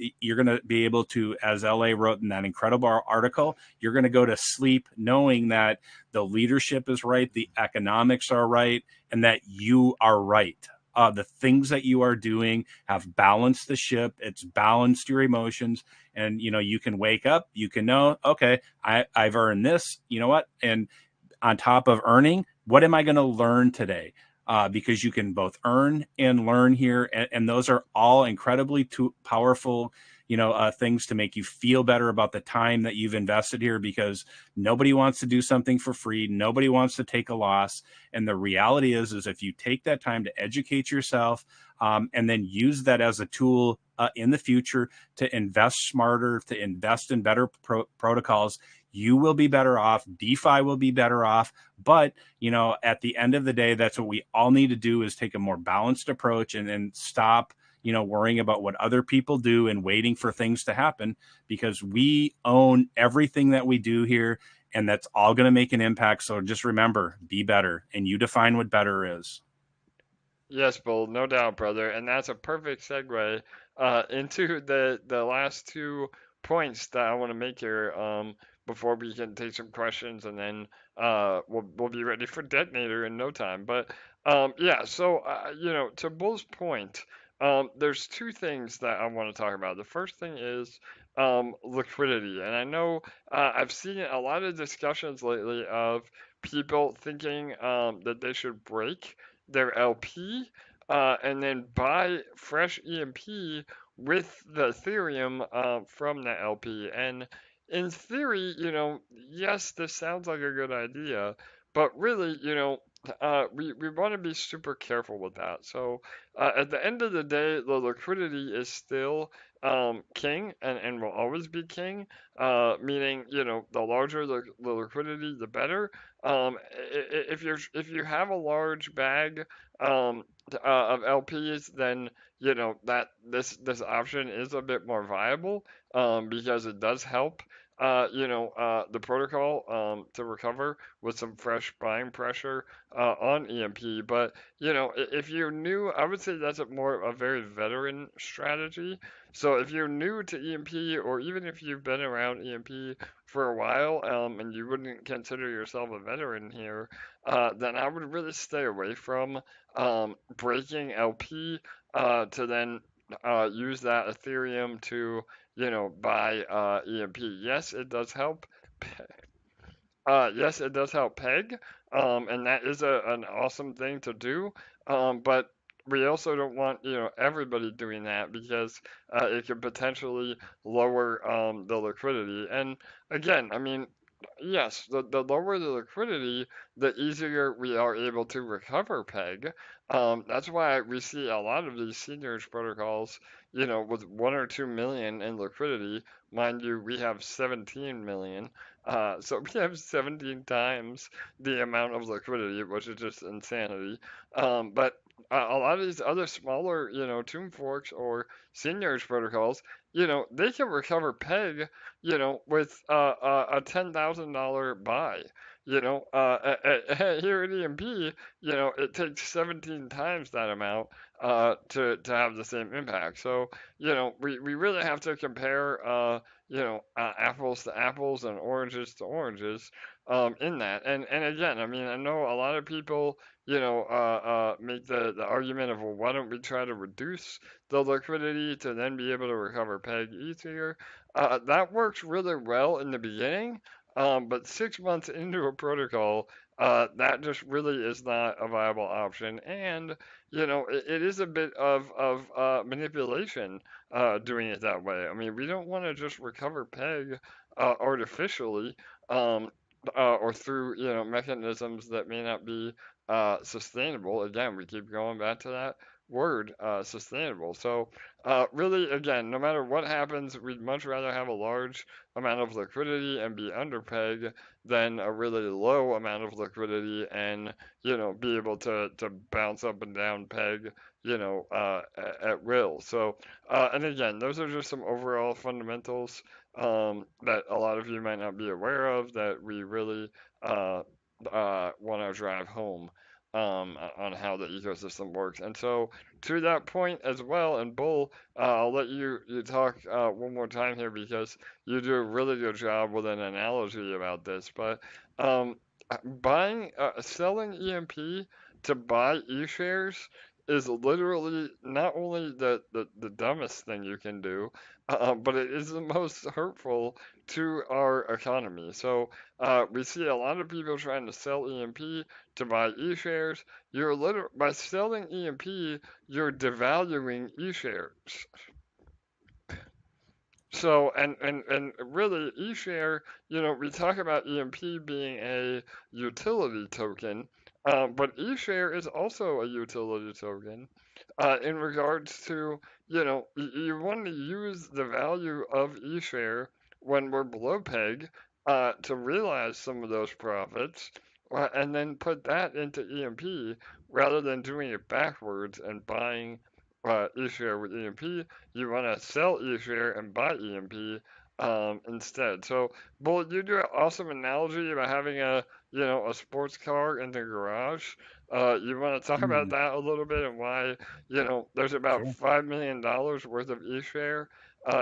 be able to, as LA wrote in that incredible article, you're gonna go to sleep knowing that the leadership is right, the economics are right, and that you are right. The things that you are doing have balanced the ship. It's balanced your emotions, and you can wake up. You can know, okay, I've earned this. You know what? And on top of earning, what am I going to learn today? Because you can both earn and learn here, and those are all incredibly powerful, things to make you feel better about the time that you've invested here, because nobody wants to do something for free. Nobody wants to take a loss. And the reality is if you take that time to educate yourself, and then use that as a tool in the future to invest smarter, to invest in better protocols, you will be better off. DeFi will be better off. But, at the end of the day, that's what we all need to do, is take a more balanced approach and stop worrying about what other people do and waiting for things to happen, because we own everything that we do here, and that's all going to make an impact. So just remember, be better, and you define what better is. Yes, Bull, no doubt, brother. And that's a perfect segue into the last 2 points that I want to make here, before we can take some questions, and then we'll be ready for Detonator in no time. But yeah, so to Bull's point, there's 2 things that I want to talk about. The first thing is liquidity, and I know I've seen a lot of discussions lately of people thinking that they should break their LP and then buy fresh EMP with the Ethereum from the LP. And in theory, yes, this sounds like a good idea, but really, we want to be super careful with that. So at the end of the day, the liquidity is still king and will always be king. Meaning, the larger the liquidity, the better. If you have a large bag of LPs, then that this option is a bit more viable because it does help the protocol to recover with some fresh buying pressure on EMP. But if you're new, I would say that's a very veteran strategy. So if you're new to EMP, or even if you've been around EMP for a while, and you wouldn't consider yourself a veteran here, then I would really stay away from breaking LP to then use that Ethereum to buy EMP. Yes, it does help. Yes, it does help peg, and that is an awesome thing to do. But we also don't want everybody doing that because it could potentially lower the liquidity. And again, I mean, yes, the lower the liquidity, the easier we are able to recover peg. That's why we see a lot of these seigniorage protocols, with 1 or 2 million in liquidity. Mind you, we have 17 million. So we have 17 times the amount of liquidity, which is just insanity. But a lot of these other smaller, tomb forks or seigniorage protocols, they can recover peg, with a $10,000 buy. Here at EMP, it takes 17 times that amount to have the same impact. So, we really have to compare apples to apples and oranges to oranges in that. And again, I mean, I know a lot of people, make the argument of, well, why don't we try to reduce the liquidity to then be able to recover peg easier? That works really well in the beginning, but 6 months into a protocol, that just really is not a viable option. And, it is a bit of manipulation doing it that way. I mean, we don't want to just recover peg artificially or through mechanisms that may not be sustainable. Again, we keep going back to that word, sustainable. So really, again, no matter what happens, we'd much rather have a large amount of liquidity and be under peg than a really low amount of liquidity and be able to bounce up and down peg at will. So and again, those are just some overall fundamentals that a lot of you might not be aware of that we really want to drive home on how the ecosystem works. And so to that point as well, and Bull, I'll let you talk one more time here because you do a really good job with an analogy about this. But selling EMP to buy eShares is literally not only the dumbest thing you can do, but it is the most hurtful to our economy. So we see a lot of people trying to sell EMP to buy eShares. By selling EMP, you're devaluing eShares. So, and really, eShare, we talk about EMP being a utility token, but eShare is also a utility token in regards to, you want to use the value of eShare when we're below peg to realize some of those profits and then put that into EMP rather than doing it backwards and buying eShare with EMP. You want to sell eShare and buy EMP instead. So, Bull, you do an awesome analogy about having a sports car in the garage. You want to talk about that a little bit and why there's about Sure. $5 million worth of eShare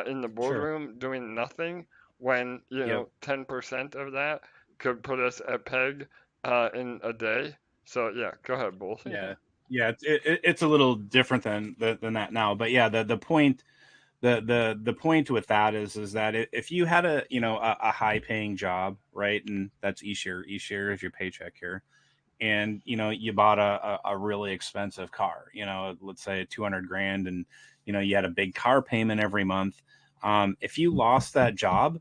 in the boardroom doing nothing when Yep. 10% of that could put us at peg in a day. So yeah, go ahead, Bull. Yeah, it's a little different than that now, but yeah, the point the point with that is that if you had a high paying job, right, and that's eShare is your paycheck here, and you bought a really expensive car, let's say 200 grand, and you had a big car payment every month. If you lost that job,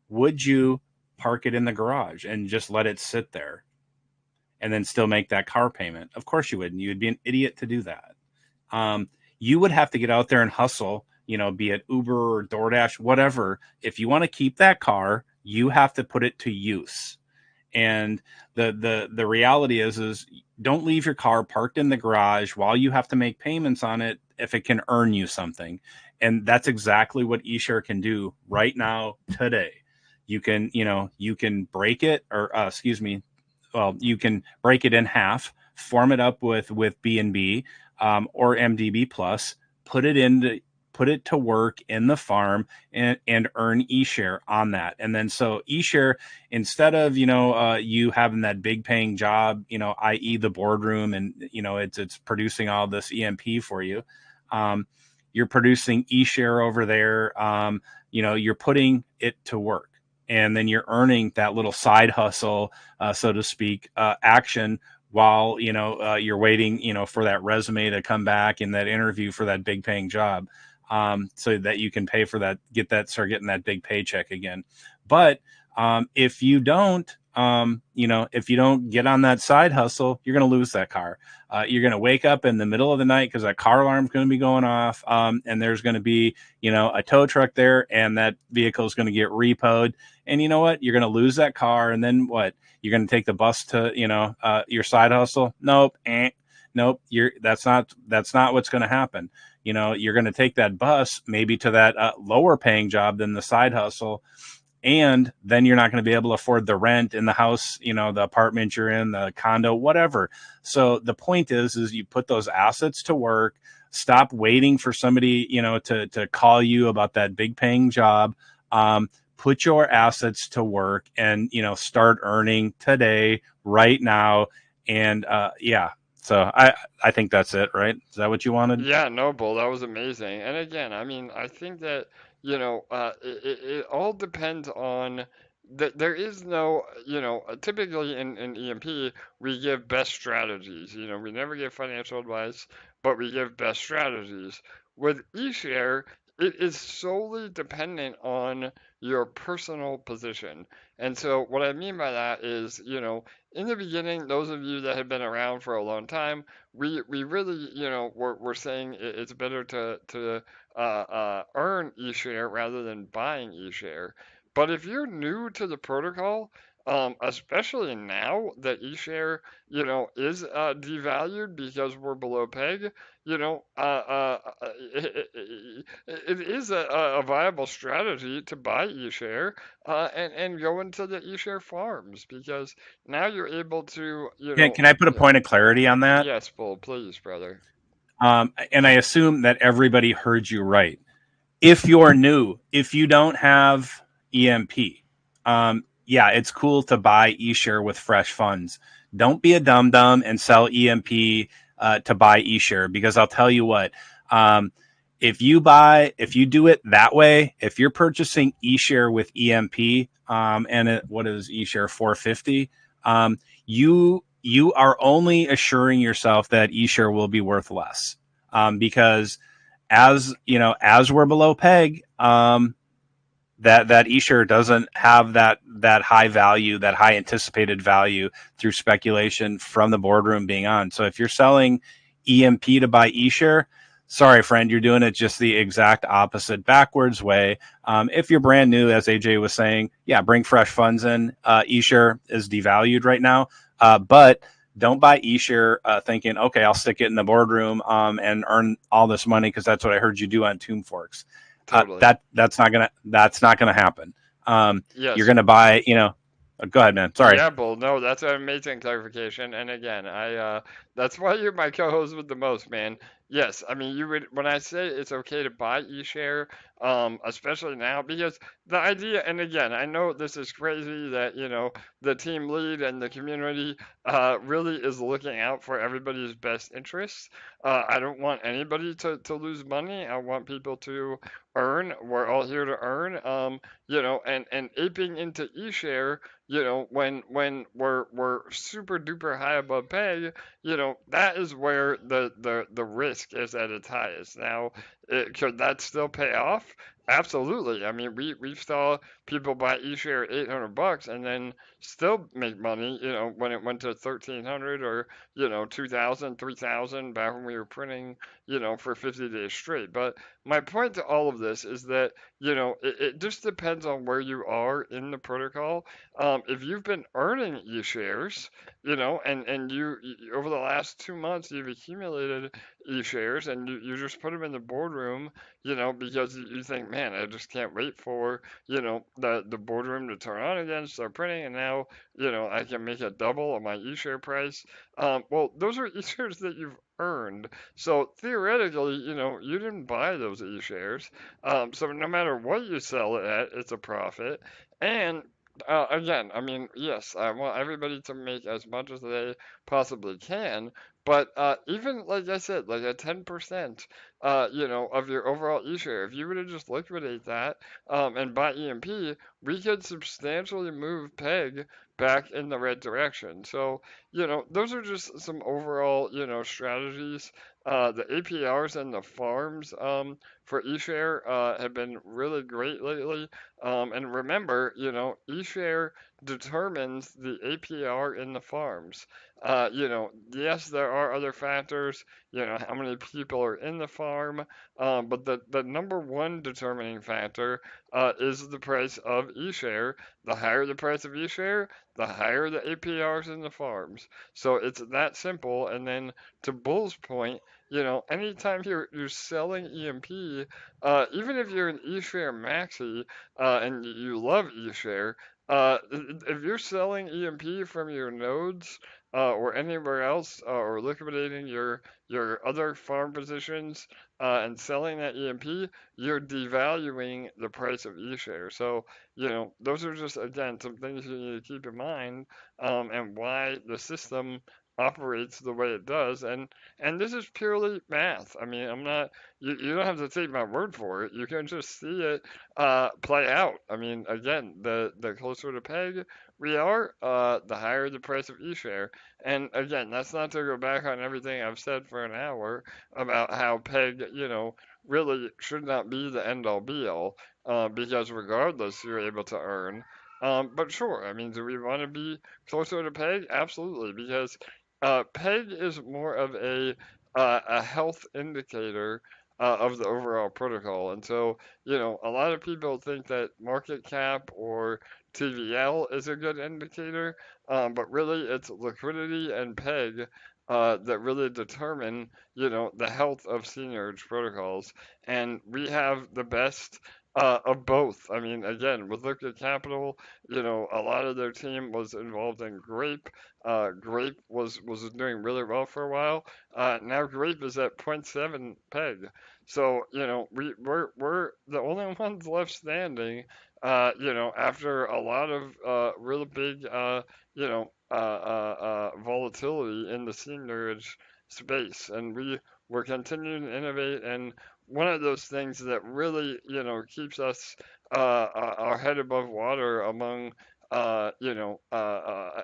would you park it in the garage and just let it sit there? and then still make that car payment? Of course you wouldn't. You would be an idiot to do that. You would have to get out there and hustle, be it Uber or DoorDash, whatever. If you want to keep that car, you have to put it to use. And the reality is don't leave your car parked in the garage while you have to make payments on it if it can earn you something. And that's exactly what eShare can do right now, today. You can break it, or you can break it in half, form it up with BNB or MDB plus, put it to work in the farm and earn eShare on that. And then so eShare, instead of you having that big paying job, i.e. the boardroom, and it's producing all this EMP for you, you're producing eShare over there. You're putting it to work, and then you're earning that little side hustle, so to speak, action while you're waiting for that resume to come back and that interview for that big paying job, so that you can pay for that, start getting that big paycheck again. But if you don't get on that side hustle, you're going to lose that car. You're going to wake up in the middle of the night because that car alarm is going to be going off, and there's going to be a tow truck there, and that vehicle is going to get repoed. And you know what? You're going to lose that car, and then what? You're going to take the bus to your side hustle? Nope. Nope. That's not what's going to happen. You're going to take that bus maybe to that lower paying job than the side hustle. And then you're not going to be able to afford the rent in the house, the apartment you're in, the condo, whatever. So the point is you put those assets to work. Stop waiting for somebody, to call you about that big paying job. Put your assets to work and, start earning today, right now. And so I think that's it, right? Is that what you wanted? Yeah, no, Bull, that was amazing. And again, I mean, I think that, it all depends on that. There is no, typically in EMP, we give best strategies. We never give financial advice, but we give best strategies. With eShare, it is solely dependent on your personal position. And so what I mean by that is, in the beginning, those of you that have been around for a long time, we really, we're saying it's better to earn eShare rather than buying eShare. But if you're new to the protocol, especially now that eShare, is devalued because we're below peg, it is a viable strategy to buy eShare and go into the eShare farms, because now you're able to, Can I put a point of clarity on that? Yes, Bull, please, brother. And I assume that everybody heard you right. If you're new, if you don't have EMP, it's cool to buy eShare with fresh funds. Don't be a dum-dum and sell EMP to buy eShare, because I'll tell you what, if you do it that way, if you're purchasing eShare with EMP, what is eShare 450, you are only assuring yourself that eShare will be worth less, because as we're below peg, that eShare doesn't have that high value, that high anticipated value through speculation from the boardroom being on. So if you're selling EMP to buy eShare, sorry, friend, you're doing it just the exact opposite, backwards way. If you're brand new, as AJ was saying, bring fresh funds in. eShare is devalued right now, but don't buy eShare thinking, okay, I'll stick it in the boardroom and earn all this money because that's what I heard you do on Tomb Forks. Totally. That's not gonna happen. Yes. You're gonna buy, go ahead, man. Sorry. Yeah, Bull. No, that's an amazing clarification. And again, that's why you're my co-host with the most, man. Yes, I mean, when I say it's okay to buy eShare, especially now, because the idea, and again, I know this is crazy that, the team lead and the community really is looking out for everybody's best interests. I don't want anybody to lose money. I want people to earn. We're all here to earn, and aping into eShare, when we're super duper high above peg, that is where the risk is at its highest. Now, could that still pay off? Absolutely. I mean, we saw people buy eShare $800 and then still make money, when it went to 1,300 or, 2,000, 3,000 back when we were printing, for 50 days straight. But my point to all of this is that, it just depends on where you are in the protocol. If you've been earning eShares, and over the last 2 months, you've accumulated eShares and you just put them in the boardroom, because you think, man, I just can't wait for, the boardroom to turn on again, start printing, and now, I can make a double of my e-share price. Well, those are e-shares that you've earned. So theoretically, you didn't buy those e-shares. So no matter what you sell it at, it's a profit. And again, I mean, yes, I want everybody to make as much as they possibly can, but even like I said, like a 10%, of your overall e-share, if you were to just liquidate that and buy EMP, we could substantially move PEG back in the right direction. So, those are just some overall, strategies. The APRs and the farms for eShare have been really great lately. And remember, eShare determines the APR in the farms. Yes, there are other factors, how many people are in the farm, but the number one determining factor is the price of eShare. The higher the price of eShare, the higher the APRs in the farms. So it's that simple. And then to Bull's point, anytime you're selling EMP, even if you're an eShare maxi and you love eShare, if you're selling EMP from your nodes or anywhere else, or liquidating your other farm positions and selling that EMP, you're devaluing the price of eShare. So, those are just, again, some things you need to keep in mind, and why the system operates the way it does. And this is purely math. I mean, I'm not, you don't have to take my word for it. You can just see it play out. I mean, again, the closer to PEG we are, the higher the price of eShare. And again, that's not to go back on everything I've said for an hour about how PEG, really should not be the end all be all, because regardless, you're able to earn. But sure, I mean, do we want to be closer to PEG? Absolutely, because PEG is more of a health indicator of the overall protocol. And so, a lot of people think that market cap or TVL is a good indicator, but really it's liquidity and PEG that really determine, the health of seigniorage protocols. And we have the best of both. I mean, again, with Liquid Capital, a lot of their team was involved in Grape. Grape was doing really well for a while. Now Grape is at zero point 0.7 PEG. So, we're the only ones left standing, after a lot of really big, volatility in the seigniorage space. And we're continuing to innovate. And one of those things that really, keeps us our head above water among,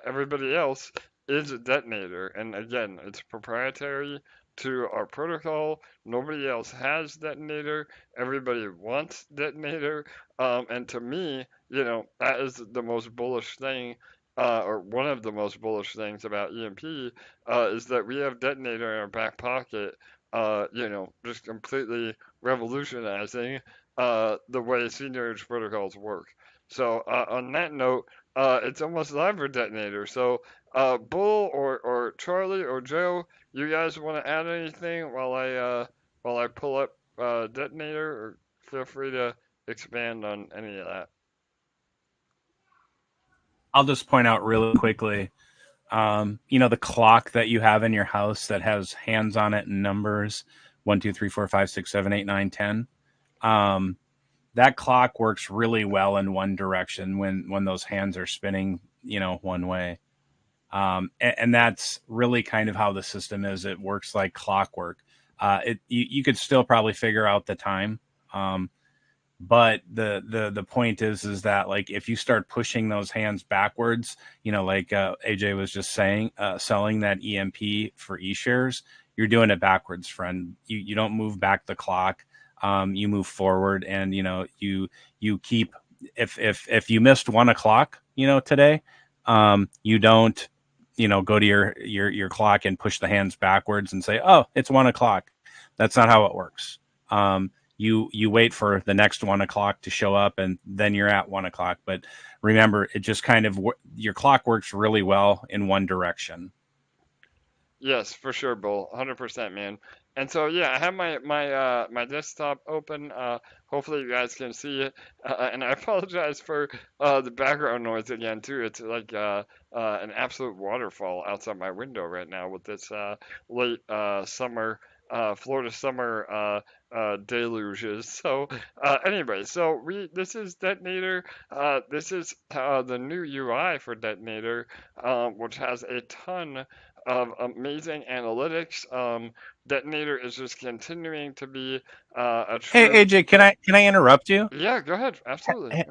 everybody else is a detonator. And again, it's proprietary to our protocol. Nobody else has detonator. Everybody wants detonator. And to me, that is the most bullish thing, or one of the most bullish things about EMP, is that we have detonator in our back pocket, just completely revolutionizing the way seigniorage protocols work. So on that note, it's almost live for detonator. So Bull or Charlie or Joe, you guys want to add anything while I pull up detonator, or feel free to expand on any of that. I'll just point out really quickly, the clock that you have in your house that has hands on it and numbers 1, 2, 3, 4, 5, 6, 7, 8, 9, 10. That clock works really well in one direction when those hands are spinning, one way. And that's really kind of how the system is. It works like clockwork. You could still probably figure out the time. But the point is that, like, if you start pushing those hands backwards, like AJ was just saying, selling that EMP for eShares, you're doing it backwards, friend. You don't move back the clock. you move forward, and you keep, if you missed 1 o'clock today, you don't go to your clock and push the hands backwards and say, oh, it's 1 o'clock. That's not how it works. You wait for the next 1 o'clock to show up, and then you're at 1 o'clock. But remember, it just kind of, your clock works really well in one direction. Yes, for sure, Bull. 100%, man. And so, yeah, I have my desktop open. Hopefully you guys can see it. And I apologize for the background noise again too. It's like an absolute waterfall outside my window right now with this late summer Florida summer deluges. So anyway, so this is Detonator. This is the new UI for Detonator, which has a ton of amazing analytics. Detonator is just continuing to be a Hey, true. AJ, can I interrupt you? Yeah, go ahead. Absolutely.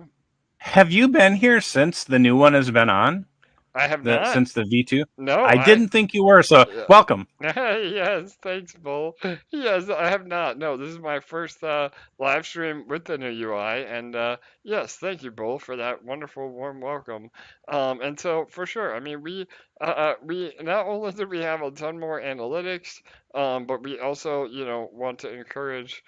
Have you been here since the new one has been on? I have not. Since the V2? No, I didn't think you were, so Yeah. welcome. Yes, thanks, Bull. Yes, I have not. No, this is my first live stream with the new UI, and yes, thank you, Bull, for that wonderful warm welcome. And so for sure, I mean, we not only do we have a ton more analytics, but we also, want to encourage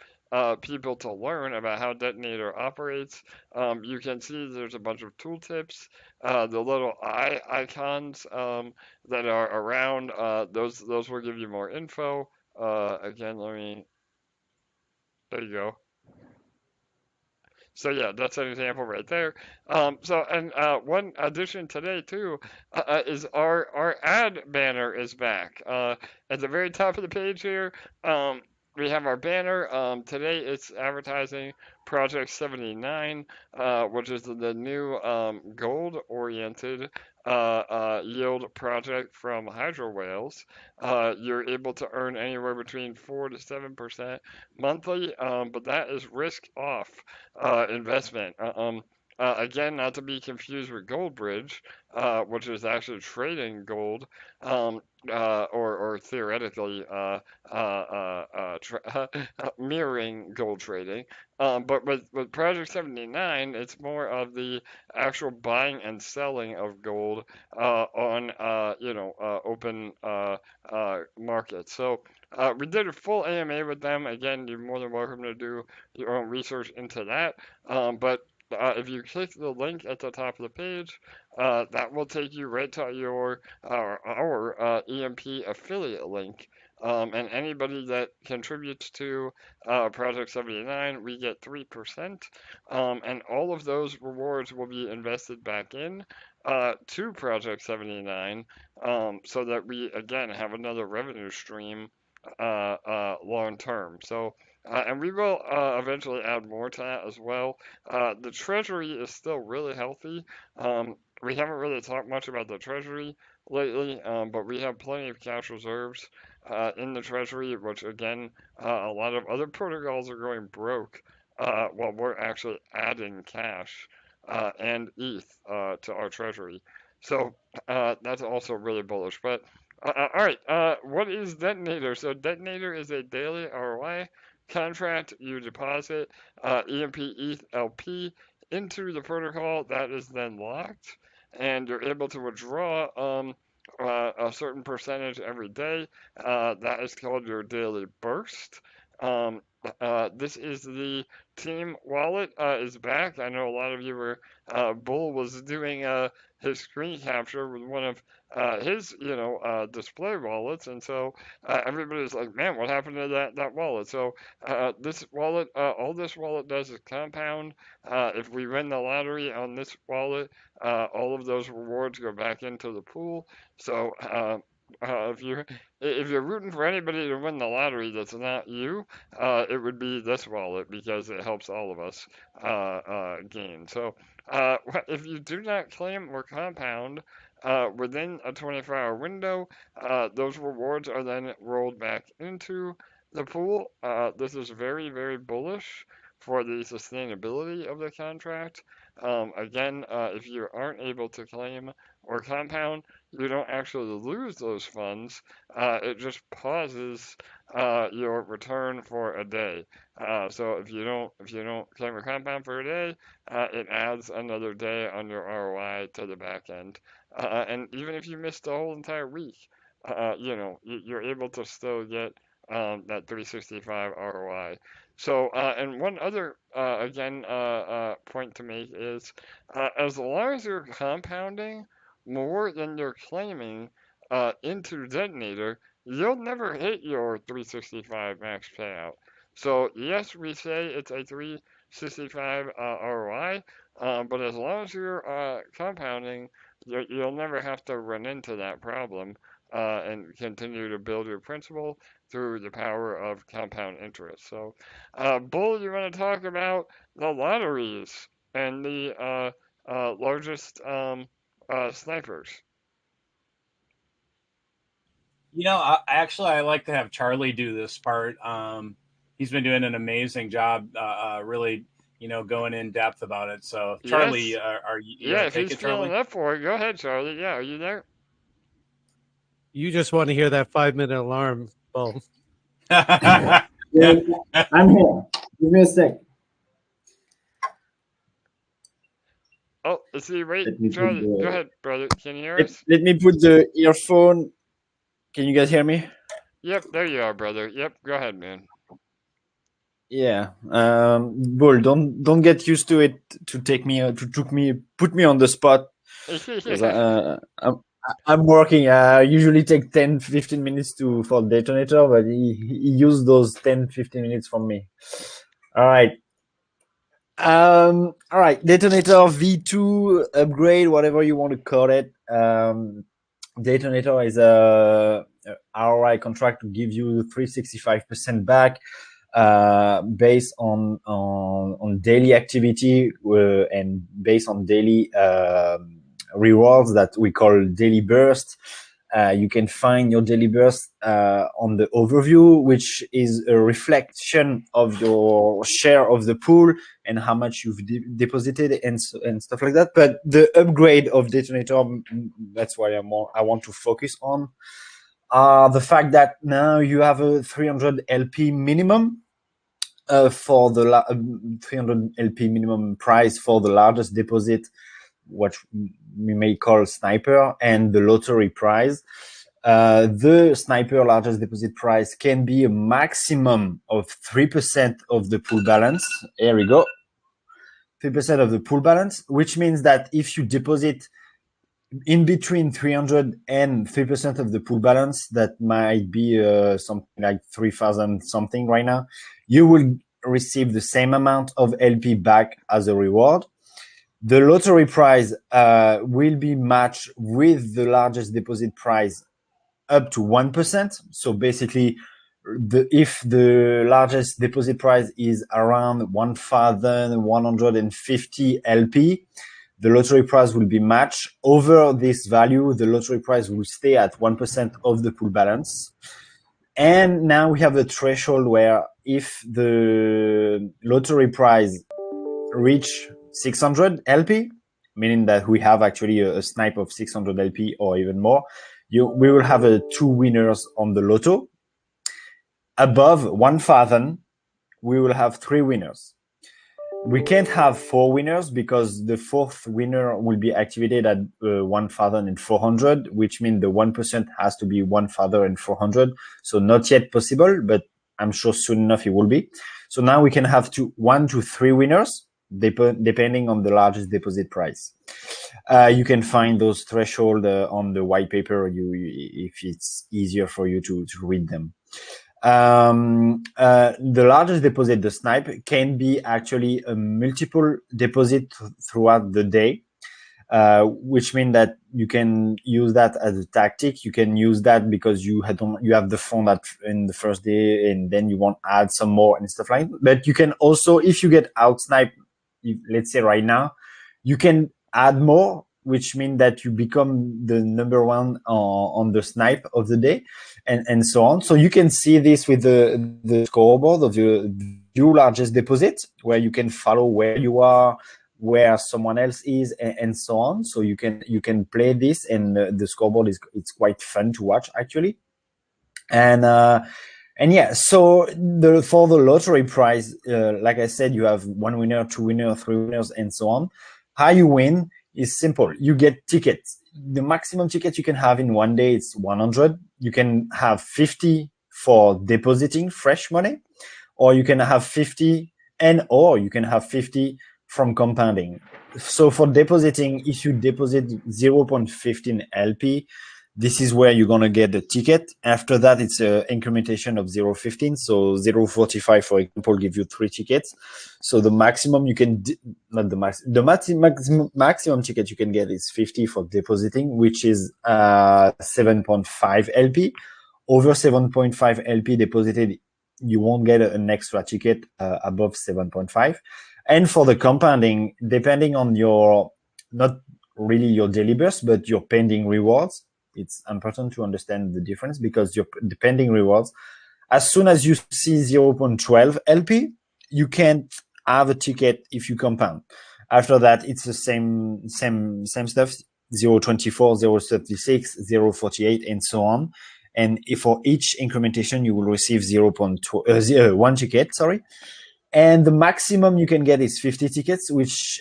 people to learn about how Detonator operates. You can see there's a bunch of tooltips, the little eye icons. That are around. Those will give you more info. Again, there you go. So yeah, that's an example right there. And one addition today too is our ad banner is back. At the very top of the page here, we have our banner. Today it's advertising Project 79, which is the new gold-oriented yield project from Hydro Whales. You're able to earn anywhere between 4 to 7% monthly, but that is risk off investment. Again, not to be confused with Goldbridge, which is actually trading gold, or theoretically mirroring gold trading. But with Project 79, it's more of the actual buying and selling of gold on open market. So we did a full AMA with them. Again, you're more than welcome to do your own research into that. But if you click the link at the top of the page, that will take you right to our EMP affiliate link. And anybody that contributes to Project 79, we get 3%. And all of those rewards will be invested back in to Project 79, so that we, again, have another revenue stream long term. So, and we will eventually add more to that as well. The Treasury is still really healthy. We haven't really talked much about the Treasury lately, but we have plenty of cash reserves in the Treasury, which again, a lot of other protocols are going broke while we're actually adding cash and ETH to our Treasury. So that's also really bullish. But all right, what is Detonator? So Detonator is a daily ROI contract. You deposit EMP ETH LP into the protocol. That is then locked, and you're able to withdraw a certain percentage every day. That is called your daily burst. This is the team wallet is back. I know a lot of you were Bull was doing his screen capture with one of his display wallets, and so everybody's like, man, what happened to that wallet? So this wallet, all this wallet does is compound. If we win the lottery on this wallet, all of those rewards go back into the pool. So if you're rooting for anybody to win the lottery that's not you, it would be this wallet because it helps all of us gain. So if you do not claim or compound within a 24-hour window, those rewards are then rolled back into the pool. This is very, very bullish for the sustainability of the contract. Again, if you aren't able to claim or compound, you don't actually lose those funds. It just pauses your return for a day. So if you don't claim a compound for a day, it adds another day on your ROI to the back end. And even if you miss the whole entire week, you're able to still get that 365 ROI. So, and one other, point to make is, as long as you're compounding more than you're claiming into Detonator, you'll never hit your 365 max payout. So yes, we say it's a 365 ROI, but as long as you're compounding, you'll never have to run into that problem and continue to build your principal through the power of compound interest. So, Bull, you want to talk about the lotteries and the largest snipers? I like to have Charlie do this part. He's been doing an amazing job, really, going in depth about it. So, Charlie, Yes. are you Yeah, want if to take he's it, Charlie? feeling up for it, go ahead, Charlie. Yeah, are you there? You just want to hear that 5-minute alarm, Bull. Yeah, I'm here. Give me a sec. Oh, is he wait? Let me put Charlie, go the ahead, brother. Can you hear us? let me put the earphone. Can you guys hear me? Yep, there you are, brother. Yep, go ahead, man. Yeah. Bull, don't get used to it to put me on the spot because I'm working. I usually take 10-15 minutes for Detonator, but he used those 10-15 minutes from me. All right. All right. Detonator V2 upgrade, whatever you want to call it. Detonator is a ROI contract to give you 365% back, based on daily activity and based on daily rewards that we call daily burst. You can find your daily burst on the overview, which is a reflection of your share of the pool and how much you've deposited and stuff like that. But the upgrade of Detonator, that's what I want to focus on. The fact that now you have a 300 LP minimum for the 300 LP minimum price for the largest deposit, what we may call sniper, and the lottery prize. The sniper largest deposit price can be a maximum of 3% of the pool balance. Here we go. 3% of the pool balance, which means that if you deposit in between 300 and 3% of the pool balance, that might be something like 3,000 something right now, you will receive the same amount of LP back as a reward. The lottery prize will be matched with the largest deposit prize up to 1%. So basically, if the largest deposit price is around 1,150 LP, the lottery price will be matched. Over this value, the lottery price will stay at 1% of the pool balance. And now we have a threshold where if the lottery prize reach 600 LP, meaning that we have actually a snipe of 600 LP or even more, we will have 2 winners on the lotto. Above 1,000, we will have 3 winners. We can't have 4 winners because the 4th winner will be activated at 1,400, which means the 1% has to be 1,400. So not yet possible, but I'm sure soon enough it will be. So now we can have 1 to 3 winners, depending on the largest deposit price. You can find those thresholds on the white paper if it's easier for you to read them. The largest deposit, the snipe, can be actually a multiple deposit throughout the day, which means that you can use that as a tactic. You can use that because you have the fund in the first day and then you want to add some more and stuff like that. But you can also, if you get out sniped, let's say right now, you can add more, which means that you become the number 1 on the snipe of the day, and so on. So you can see this with the scoreboard of your largest deposit, where you can follow where you are, where someone else is, and so on. So you can play this, and the scoreboard it's quite fun to watch actually. And yeah, so for the lottery prize, like I said, you have 1 winner, 2 winner, 3 winners, and so on. How you win is simple. You get tickets. The maximum ticket you can have in one day is 100. You can have 50 for depositing fresh money, or you can have 50 or you can have 50 from compounding. So for depositing, if you deposit 0.15 LP, this is where you're going to get the ticket. After that, it's an incrementation of 0.15. So 0.45, for example, give you 3 tickets. So the maximum you can, not the max, the maximum ticket you can get is 50 for depositing, which is 7.5 LP. Over 7.5 LP deposited, you won't get an extra ticket above 7.5. And for the compounding, depending on your, not really your daily burst, but your pending rewards, it's important to understand the difference, because your pending rewards, as soon as you see 0.12 LP, you can't have a ticket if you compound. After that, it's the same stuff, 0.24, 0.36, 0.48, and so on. And if for each incrementation, you will receive 1 ticket, sorry. And the maximum you can get is 50 tickets, which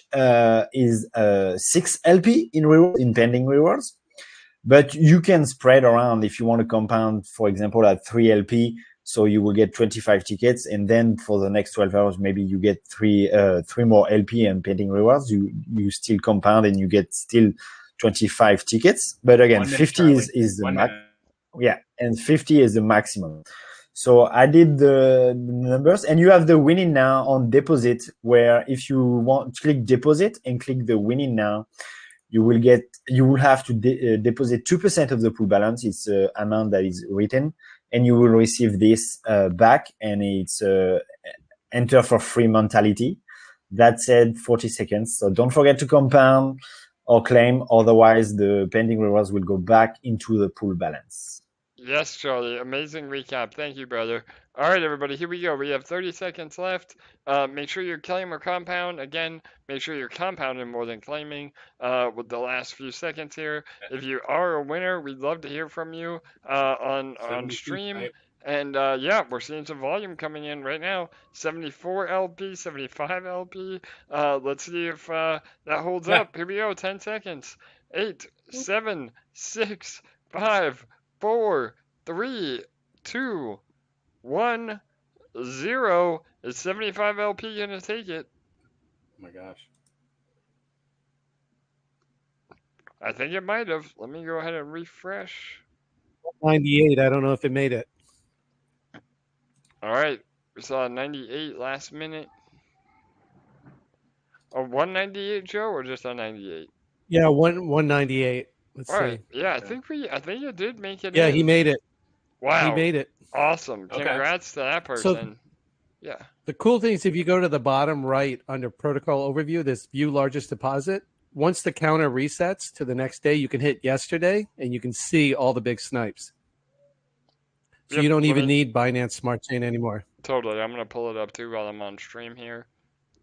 is 6 LP in pending rewards. But you can spread around if you want to compound, for example, at 3 LP. So you will get 25 tickets. And then for the next 12 hours, maybe you get three more LP and pending rewards. You still compound and you get still 25 tickets. But again, 50 is the max. Yeah, and 50 is the maximum. So I did the numbers, and you have the winning now on deposit, where if you want to click deposit and click the winning now, you will have to deposit 2% of the pool balance. It's the amount that is written, and you will receive this back, and it's enter for free mentality. That said, 40 seconds. So don't forget to compound or claim, otherwise the pending rewards will go back into the pool balance. Yes, Charlie. Amazing recap. Thank you, brother. All right, everybody, here we go. We have 30 seconds left. Make sure you claim or compound. Again, make sure you're compounding more than claiming with the last few seconds here. If you are a winner, we'd love to hear from you on stream. And yeah, we're seeing some volume coming in right now. 74 LP, 75 LP. Let's see if that holds up. Here we go. 10 seconds. 8, 7, 6, 5, 4, 3, 2, 1, 0. Is 75 LP gonna take it? Oh my gosh. I think it might have. Let me go ahead and refresh. 98. I don't know if it made it. All right. We saw 98 last minute. A 198, Joe, or just a 98? Yeah, 198. Let's All right. see. Yeah, I think it did make it. Yeah, in. he made it. Wow. He made it. Awesome. Okay. Congrats to that person. Yeah. The cool thing is if you go to the bottom right under protocol overview, this view largest deposit, once the counter resets to the next day, you can hit yesterday and you can see all the big snipes. So Yep, you don't even need Binance Smart Chain anymore. Totally. I'm going to pull it up too while I'm on stream here.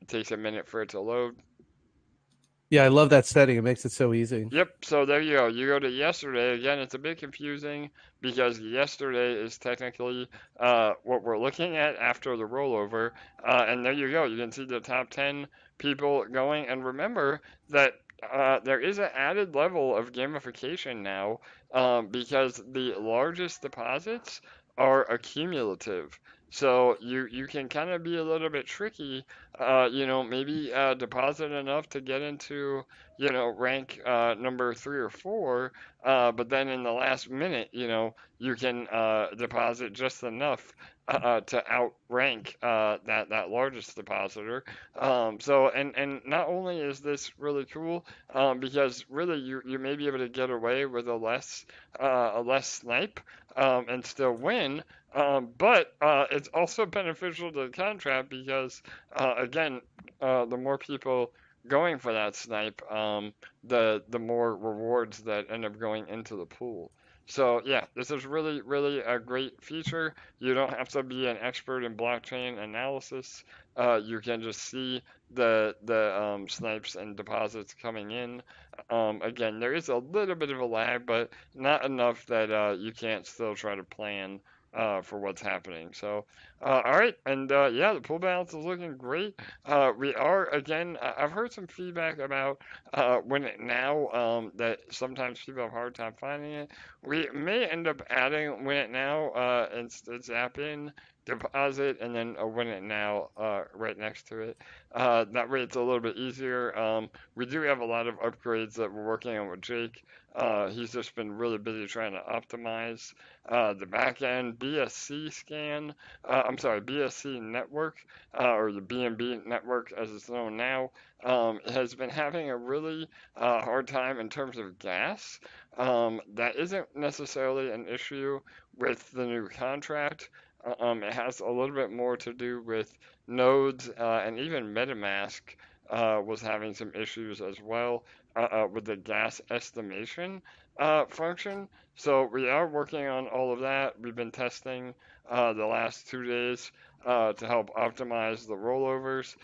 It takes a minute for it to load. Yeah, I love that setting. It makes it so easy. Yep, so there you go. You go to yesterday. Again, it's a bit confusing because yesterday is technically what we're looking at after the rollover. And there you go. You can see the top 10 people going. And remember that there is an added level of gamification now because the largest deposits are accumulative. So you can kind of be a little bit tricky, maybe deposit enough to get into, rank number 3 or 4, but then in the last minute, you can deposit just enough to outrank that largest depositor. And not only is this really cool, because really you may be able to get away with a less snipe and still win. But it's also beneficial to the contract because, again, the more people going for that snipe, the more rewards that end up going into the pool. So yeah, this is really, really a great feature. You don't have to be an expert in blockchain analysis. You can just see the snipes and deposits coming in. Again, there is a little bit of a lag, but not enough that you can't still try to plan for what's happening. So, all right, and yeah, the pool balance is looking great. We are again. I've heard some feedback about when it now that sometimes people have a hard time finding it. We may end up adding win it now and zap in deposit and then a win it now right next to it. That way it's a little bit easier. We do have a lot of upgrades that we're working on with Jake. He's just been really busy trying to optimize the back end BSC scan. I'm sorry, BSC network or the BNB network as it's known now has been having a really hard time in terms of gas. That isn't necessarily an issue with the new contract. It has a little bit more to do with nodes and even MetaMask was having some issues as well with the gas estimation function. So we are working on all of that. We've been testing the last 2 days to help optimize the rollovers.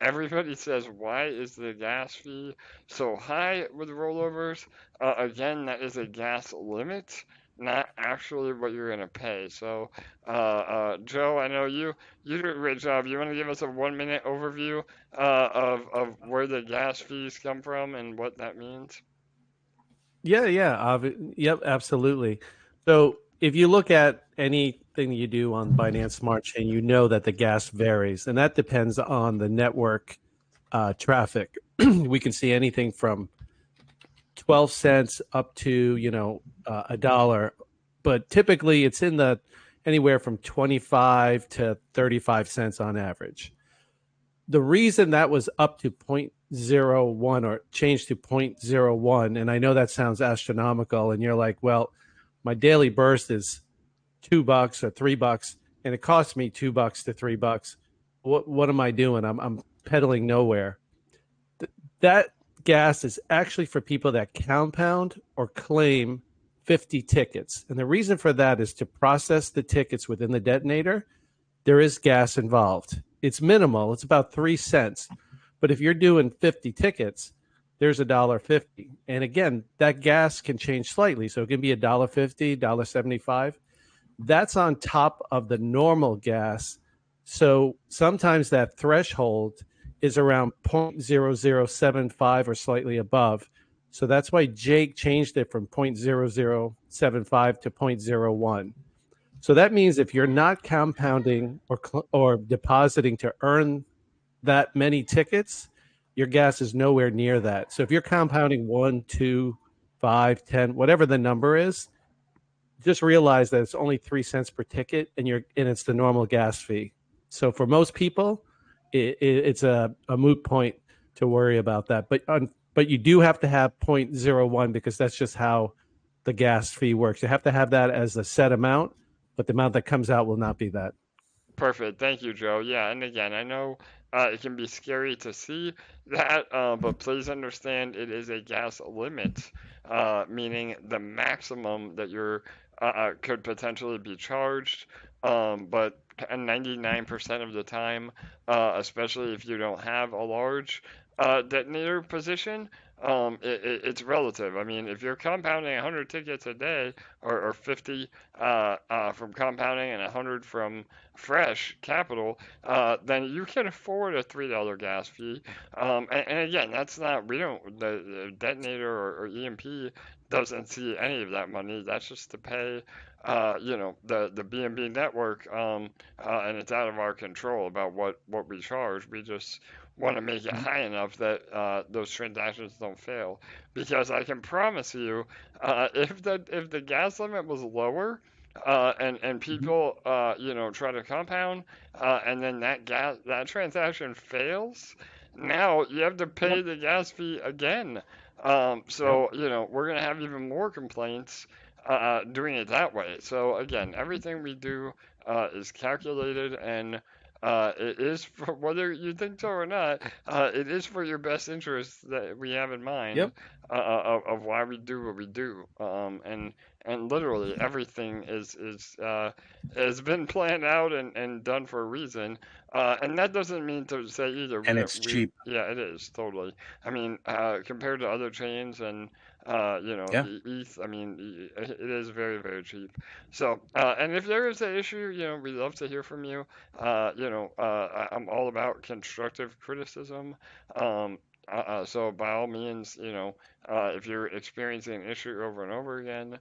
Everybody says, why is the gas fee so high with rollovers? Again, that is a gas limit, not actually what you're going to pay. So, Joe, I know you do a great job. You want to give us a 1 minute overview of where the gas fees come from and what that means? Yep, absolutely. So if you look at anything you do on Binance Smart Chain, you know that the gas varies, and that depends on the network traffic. We can see anything from 12 cents up to $1, but typically it's in the anywhere from 25 to 35 cents on average. The reason that was up to 0.01 or changed to 0.01, and I know that sounds astronomical, and you're like, well, my daily burst is $2 or $3, and it costs me $2 to $3. What am I doing? I'm pedaling nowhere. That gas is actually for people that compound or claim 50 tickets. And the reason for that is to process the tickets within the detonator. There is gas involved. It's minimal. It's about 3 cents. But if you're doing 50 tickets, there's $1.50. And again, that gas can change slightly. So it can be $1.50, $1.75. That's on top of the normal gas. So sometimes that threshold is around 0.0075 or slightly above. So that's why Jake changed it from 0.0075 to 0.01. So that means if you're not compounding or depositing to earn that many tickets, your gas is nowhere near that. So if you're compounding 1, 2, 5, 10, whatever the number is, just realize that it's only 3 cents per ticket, and it's the normal gas fee. So for most people, it's a moot point to worry about that. But you do have to have 0.01 because that's just how the gas fee works. You have to have that as a set amount, but the amount that comes out will not be that. Perfect. Thank you, Joe. Yeah, and again, I know it can be scary to see that, but please understand it is a gas limit, meaning the maximum that you're could potentially be charged. But 99% of the time, especially if you don't have a large detonator position, it's relative. I mean, if you're compounding 100 tickets a day or 50 from compounding and 100 from fresh capital, then you can afford a $3 gas fee. And again, that's not, the detonator or EMP doesn't see any of that money. That's just to pay, the BNB network, and it's out of our control about what we charge. We just want to make it high enough that those transactions don't fail. Because I can promise you, if the gas limit was lower, and people try to compound, and then that transaction fails, now you have to pay the gas fee again. So we're gonna have even more complaints doing it that way. So again, everything we do is calculated, and it is for whether you think so or not. It is for your best interest that we have in mind. Yep. Of why we do what we do. And literally everything has been planned out and done for a reason. And that doesn't mean to say either. And it's cheap. Yeah, it is totally. I mean, compared to other chains and Yeah. ETH, I mean, it is very, very cheap. So, and if there is an issue, we'd love to hear from you. I'm all about constructive criticism. So by all means, if you're experiencing an issue over and over again,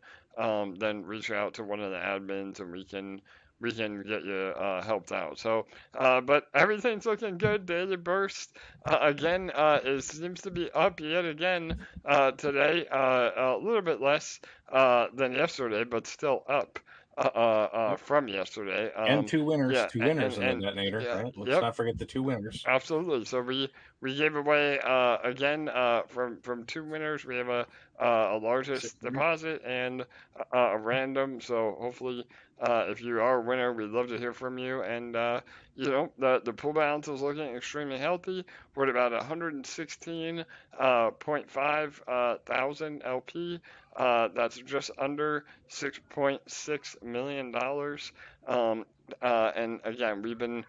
then reach out to one of the admins and we can get you helped out. So, but everything's looking good. Daily burst again, it seems to be up yet again today. A little bit less than yesterday, but still up. From yesterday. And two winners, Yeah, in the detonator, yeah, right? Let's yep. not forget the two winners. Absolutely. So we gave away again from two winners. We have a largest deposit and a random. So hopefully, if you are a winner, we'd love to hear from you. And the pool balance is looking extremely healthy. We're at about 116.5 thousand LP. That's just under $6.6 million. And again, we've been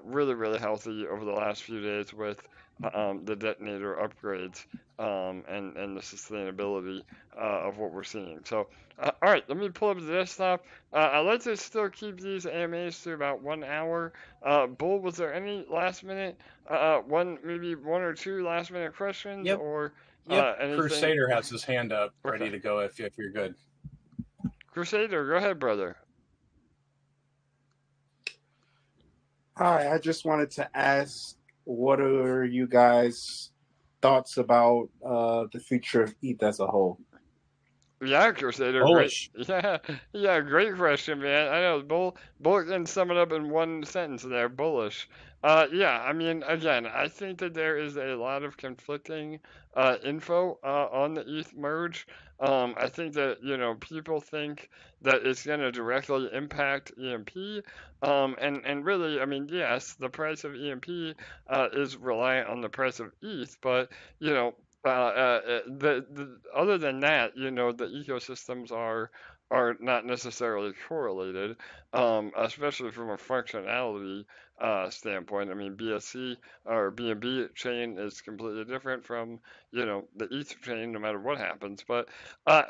really, really healthy over the last few days with the detonator upgrades and the sustainability of what we're seeing. So, all right, let me pull up the desktop. Let's just still keep these AMAs to about 1 hour. Bull, was there any last minute, maybe one or two last minute questions Yep. or anything? Crusader has his hand up, ready to go if you're good. Crusader, go ahead, brother. Hi, I just wanted to ask, what are you guys' thoughts about the future of ETH as a whole? Yeah, Crusader, Bullish. great. Yeah, great question, man. I know Bull can sum it up in one sentence there, bullish. Yeah, I mean, again, I think that there is a lot of conflicting info on the ETH merge. I think that, people think that it's going to directly impact EMP. And really, I mean, yes, the price of EMP is reliant on the price of ETH, but, other than that, the ecosystems are not necessarily correlated, especially from a functionality standpoint. I mean, BSC or BNB chain is completely different from the ETH chain, no matter what happens. But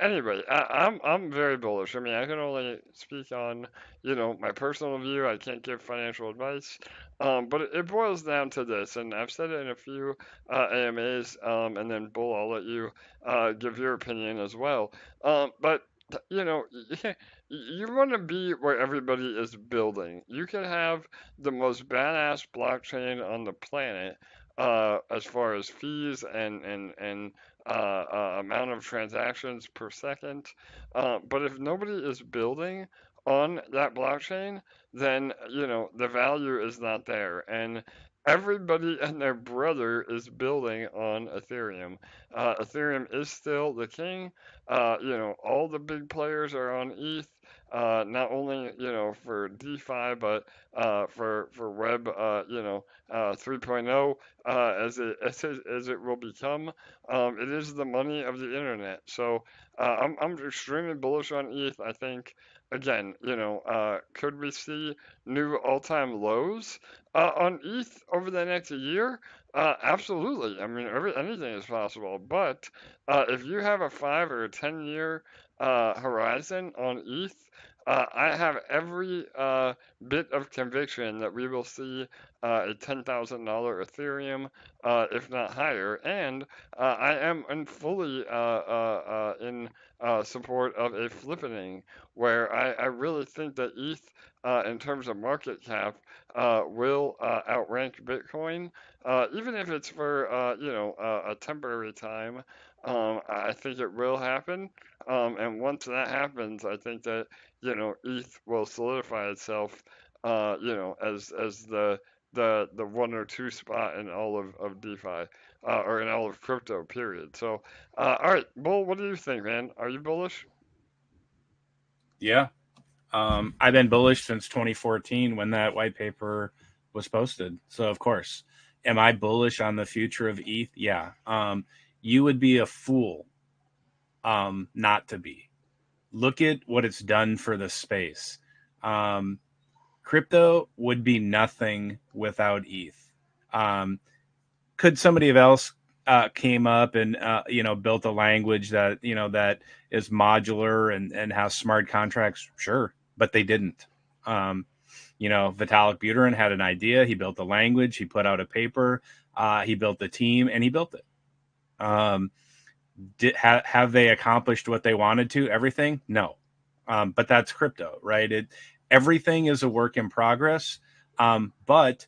anyway, I'm very bullish. I mean, I can only speak on my personal view. I can't give financial advice. But it boils down to this, and I've said it in a few AMAs, and then Bull, I'll let you give your opinion as well. But you want to be where everybody is building. You can have the most badass blockchain on the planet as far as fees and amount of transactions per second. But if nobody is building on that blockchain, then the value is not there. And everybody and their brother is building on Ethereum. Ethereum is still the king. All the big players are on ETH. Not only for DeFi, but for Web 3.0 as it will become. It is the money of the internet. So I'm extremely bullish on ETH. I think again, could we see new all-time lows on ETH over the next year? Absolutely. I mean, anything is possible. But if you have a 5 or a 10-year horizon on ETH, I have every bit of conviction that we will see a $10,000 Ethereum, if not higher. And I am fully in support of a flippening, where I really think that ETH, in terms of market cap, will outrank Bitcoin, even if it's for a temporary time. I think it will happen, and once that happens, I think that ETH will solidify itself, as the one or two spot in all of DeFi, or in all of crypto, period. So, all right, Bull, what do you think, man? Are you bullish? Yeah. I've been bullish since 2014 when that white paper was posted. So of course, am I bullish on the future of ETH? Yeah. You would be a fool not to be. Look at what it's done for the space. Crypto would be nothing without ETH. Could somebody else came up and built a language that that is modular and has smart contracts? Sure, but they didn't. Vitalik Buterin had an idea. He built a language. He put out a paper. He built the team, and he built it. Have they accomplished what they wanted to? Everything? No. But that's crypto, right? Everything is a work in progress. But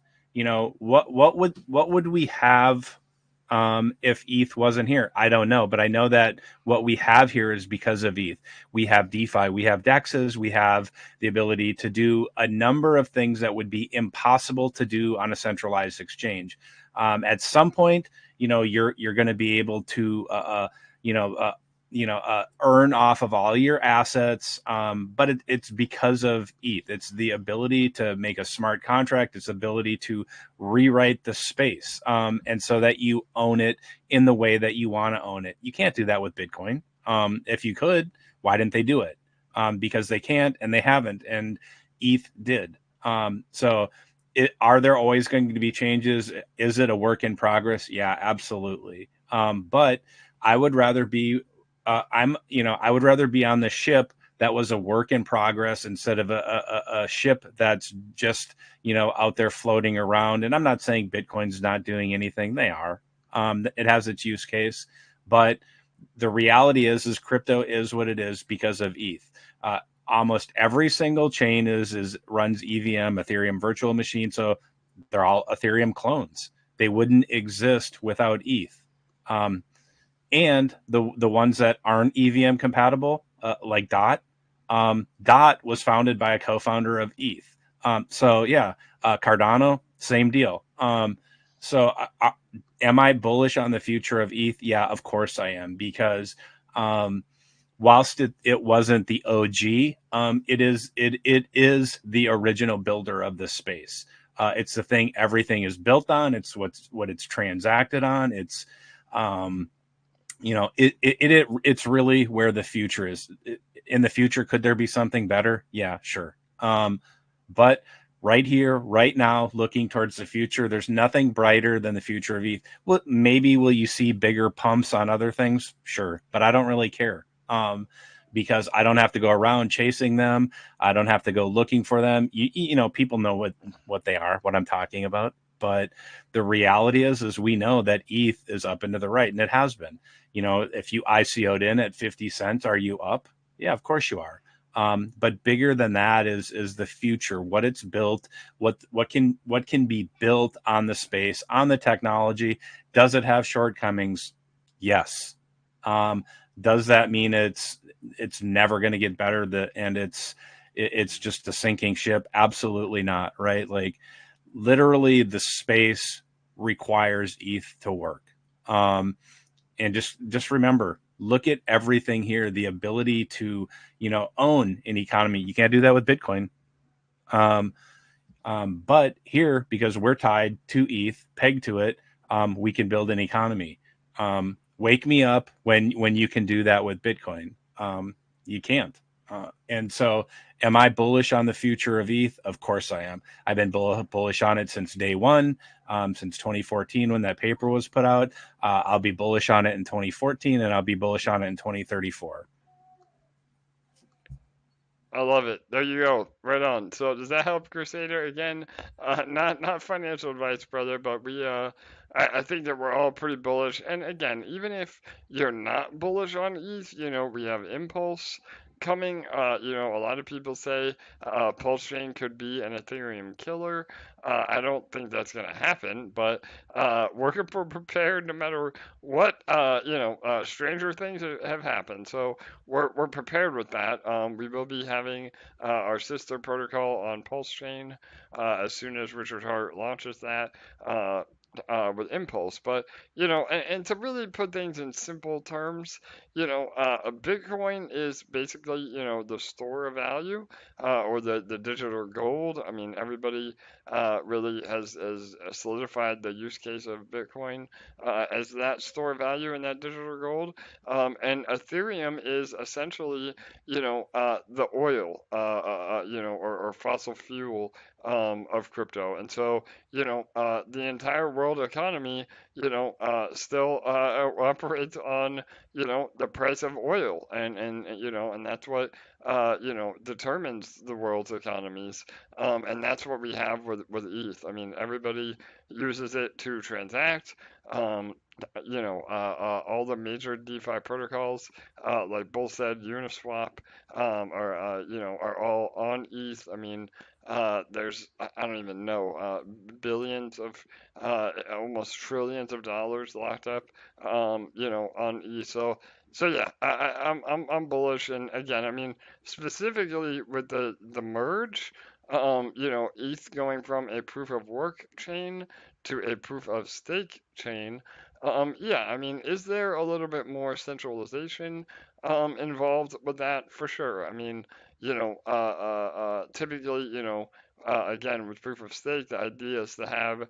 what would we have if ETH wasn't here? I don't know, but I know that what we have here is because of ETH. We have DeFi, we have DEXs, we have the ability to do a number of things that would be impossible to do on a centralized exchange. At some point, you're going to be able to earn off of all your assets. But it's because of ETH. It's the ability to make a smart contract. It's ability to rewrite the space. And so that you own it in the way that you want to own it. You can't do that with Bitcoin. If you could, why didn't they do it? Because they can't and they haven't. And ETH did. Are there always going to be changes? Is it a work in progress? Yeah, absolutely. But I would rather be I would rather be on the ship that was a work in progress instead of a ship that's just, out there floating around. And I'm not saying Bitcoin's not doing anything. They are. It has its use case. But the reality is crypto is what it is because of ETH. Almost every single chain runs EVM, Ethereum virtual machine. So they're all Ethereum clones. They wouldn't exist without ETH. And the ones that aren't EVM compatible, like Dot was founded by a co-founder of ETH. Cardano, same deal. Am I bullish on the future of ETH? Yeah, of course I am, because whilst it wasn't the OG, it is the original builder of the space. It's the thing everything is built on. It's what it's transacted on. It's it's really where the future is. In the future, could there be something better? Yeah, sure. But right here, right now, looking towards the future, there's nothing brighter than the future of ETH. Well, maybe will you see bigger pumps on other things? Sure, but I don't really care. Because I don't have to go around chasing them. I don't have to go looking for them. People know what they are, what I'm talking about. But the reality is we know that ETH is up and to the right, and it has been. If you ICO'd in at 50 cents, are you up? Yeah, of course you are. But bigger than that is the future, what it's built, what can be built on the space, on the technology. Does it have shortcomings? Yes. Does that mean it's never going to get better? And it's just a sinking ship? Absolutely not. Right? Like, literally, the space requires ETH to work. And just remember, look at everything here. The ability to own an economy. You can't do that with Bitcoin. But here, because we're tied to ETH, pegged to it, we can build an economy. Wake me up when you can do that with Bitcoin. You can't. And so, am I bullish on the future of ETH? Of course I am. I've been bullish on it since day one, since 2014 when that paper was put out. I'll be bullish on it in 2014, and I'll be bullish on it in 2034. I love it. There you go. Right on. So does that help, Crusader? Again, not financial advice, brother, but I think that we're all pretty bullish. And again, even if you're not bullish on ETH, we have Impulse coming. A lot of people say Pulse Chain could be an Ethereum killer. I don't think that's going to happen, but we're prepared no matter what, stranger things have happened. So we're prepared with that. We will be having our sister protocol on Pulse Chain as soon as Richard Hart launches that. with impulse. But and to really put things in simple terms, a Bitcoin is basically the store of value, or the digital gold. I mean, everybody really has solidified the use case of Bitcoin as that store of value and that digital gold. And Ethereum is essentially the oil, or fossil fuel of crypto. And so the entire world economy, still operates on, the price of oil, and that's what, determines the world's economies, and that's what we have with ETH. I mean, everybody uses it to transact. Um, all the major DeFi protocols, like Bull said, Uniswap, are all on ETH. I mean, there's, I don't even know, billions of, almost trillions of dollars locked up, on ETH. So yeah, I'm bullish. And again, I mean, specifically with the merge, ETH going from a proof of work chain to a proof of stake chain. Yeah, I mean, is there a little bit more centralization involved with that? For sure. I mean, typically, again, with proof of stake, the idea is to have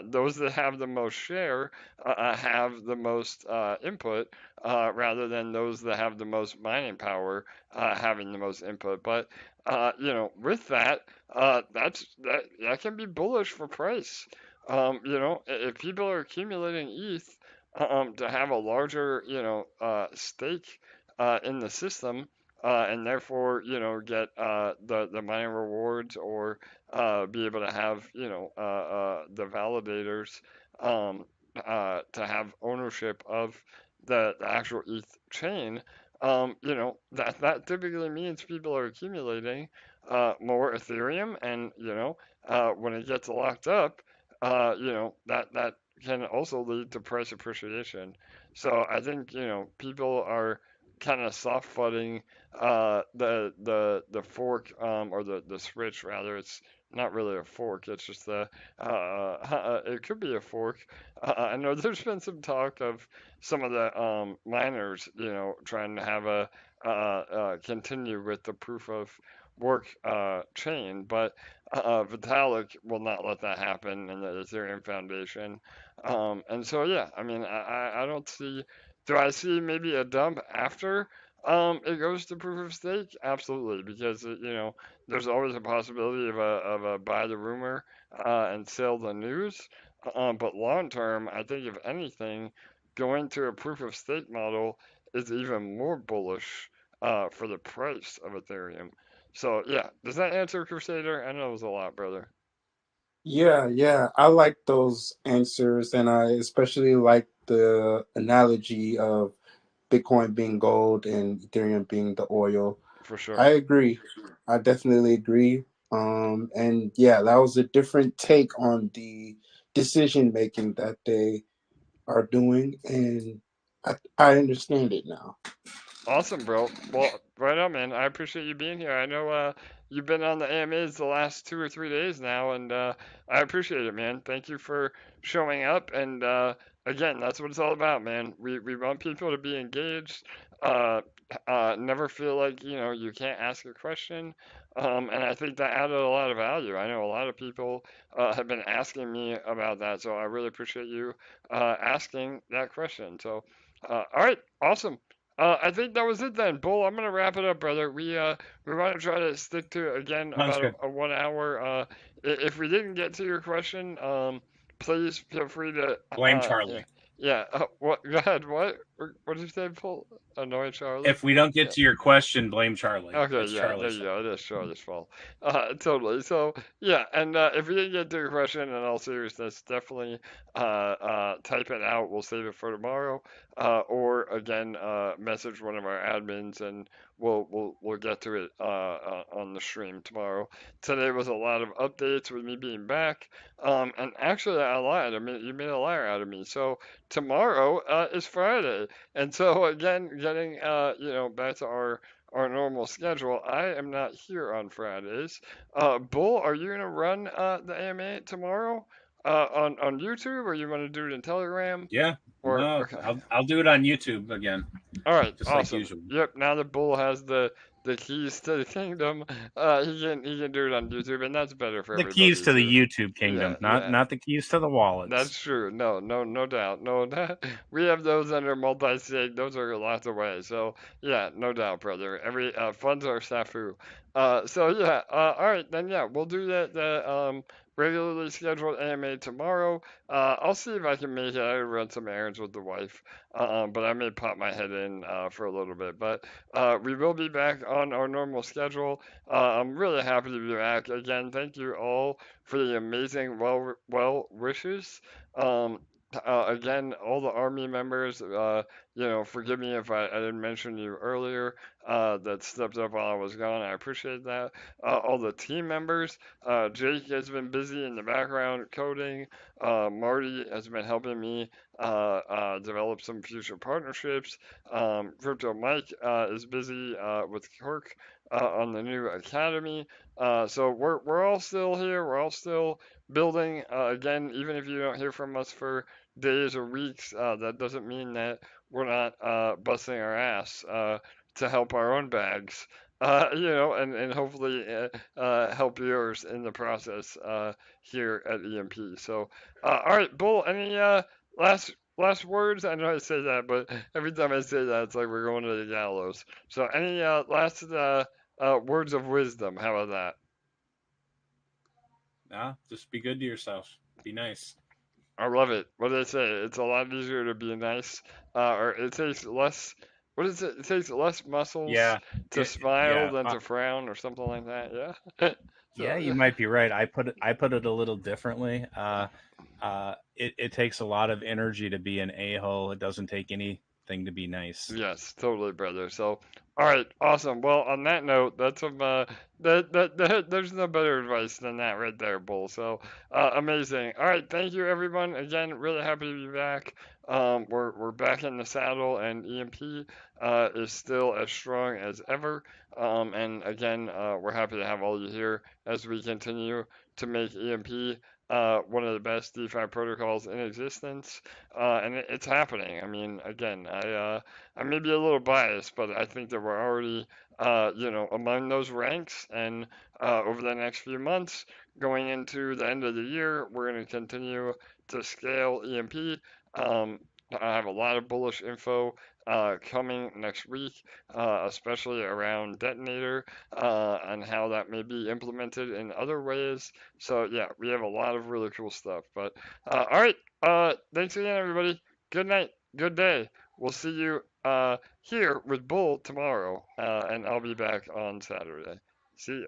those that have the most share have the most input, rather than those that have the most mining power having the most input. But with that, that can be bullish for price. If people are accumulating ETH to have a larger, stake in the system, and therefore, get the mining rewards, or be able to have, the validators, to have ownership of the actual ETH chain. That typically means people are accumulating more Ethereum, and when it gets locked up, that can also lead to price appreciation. So I think people are kind of soft flooding the fork, or the switch rather. It's not really a fork. It's just it could be a fork. I know there's been some talk of some of the miners, trying to have continue with the proof of work chain, but Vitalik will not let that happen in the Ethereum Foundation. And so, yeah, I mean, I don't see. Do I see maybe a dump after it goes to proof of stake? Absolutely, because there's always a possibility of a buy the rumor and sell the news. But long term, I think if anything, going to a proof of stake model is even more bullish for the price of Ethereum. So yeah, does that answer, Crusader? I know it was a lot, brother. Yeah, I like those answers, and I especially like the analogy of Bitcoin being gold and Ethereum being the oil. For sure. I agree. I definitely agree. And yeah, that was a different take on the decision making that they are doing, and I understand it now. Awesome, bro. Well, right on, man. I appreciate you being here. I know you've been on the AMAs the last 2 or 3 days now, and I appreciate it, man. Thank you for showing up. And again, that's what it's all about, man. We want people to be engaged. Never feel like you can't ask a question. And I think that added a lot of value. I know a lot of people have been asking me about that, so I really appreciate you asking that question. So, all right, awesome. I think that was it then, Bull. I'm gonna wrap it up, brother. We want to try to stick to again Sounds about good. a 1 hour. If we didn't get to your question, please feel free to Blame yeah, Charlie. yeah. What? Go ahead. What did you say, Bull? Annoy Charlie? If we don't get Yeah. to your question, blame Charlie. Okay, It's yeah, there Charlie's you fault. go. It is Charlie's fault. Totally. So, yeah, and if we didn't get to your question, in all seriousness, definitely type it out. We'll save it for tomorrow, or again, message one of our admins, and we'll get to it on the stream tomorrow. Today was a lot of updates with me being back, and actually, I lied. I mean, you made a liar out of me. So tomorrow is Friday, and so again, getting back to our normal schedule. I am not here on Fridays. Bull, are you gonna run the AMA tomorrow? on YouTube, or you want to do it in Telegram? Yeah. Or No, okay. I'll do it on YouTube again. All right, Just like awesome. usual. Yep. Now that Bull has the keys to the kingdom, he can do it on YouTube, and that's better for The everybody keys to the too. YouTube kingdom, Yeah. not the keys to the wallets. That's true. No doubt. No, we have those under multi-sig. Those are lots of ways. So yeah, no doubt, brother. Every funds are SAFU. So yeah. All right, then yeah, we'll do the regularly scheduled AMA tomorrow. I'll see if I can make it. I run some errands with the wife. But I may pop my head in for a little bit. But we will be back on our normal schedule. I'm really happy to be back again. Thank you all for the amazing well wishes. Again, all the army members, forgive me if I didn't mention you earlier, that stepped up while I was gone. I appreciate that. All the team members, Jake has been busy in the background coding. Marty has been helping me develop some future partnerships. Crypto Mike is busy with Kirk on the new academy. So we're all still here. We're all still building. Again, even if you don't hear from us for days or weeks, that doesn't mean that we're not busting our ass to help our own bags. And hopefully help yours in the process here at EMP. So, all right, Bull, any last words? I know I say that, but every time I say that, it's like we're going to the gallows. So, any last words of wisdom? How about that? Nah, just be good to yourself. Be nice. I love it. What do they say? It's a lot easier to be nice, or it takes less. What is it? It takes less muscles to smile Yeah. than to frown, or something like that. Yeah. Yeah, So you might be right. I put it a little differently. It takes a lot of energy to be an a-hole. It doesn't take anything to be nice. yes, totally, brother. So, all right, awesome. Well, on that note, that's some that there's no better advice than that right there, Bull. So, amazing. All right, thank you, everyone. Again, really happy to be back. We're back in the saddle, and EMP is still as strong as ever. And again, we're happy to have all you here as we continue to make EMP one of the best DeFi protocols in existence, and it's happening. I mean, again, I may be a little biased, but I think that we're already, among those ranks, and over the next few months, going into the end of the year, we're going to continue to scale EMP. I have a lot of bullish info coming next week, especially around Detonator and how that may be implemented in other ways. So yeah, we have a lot of really cool stuff. But all right, thanks again, everybody. Good night, good day. We'll see you here with Bull tomorrow, and I'll be back on Saturday. See you.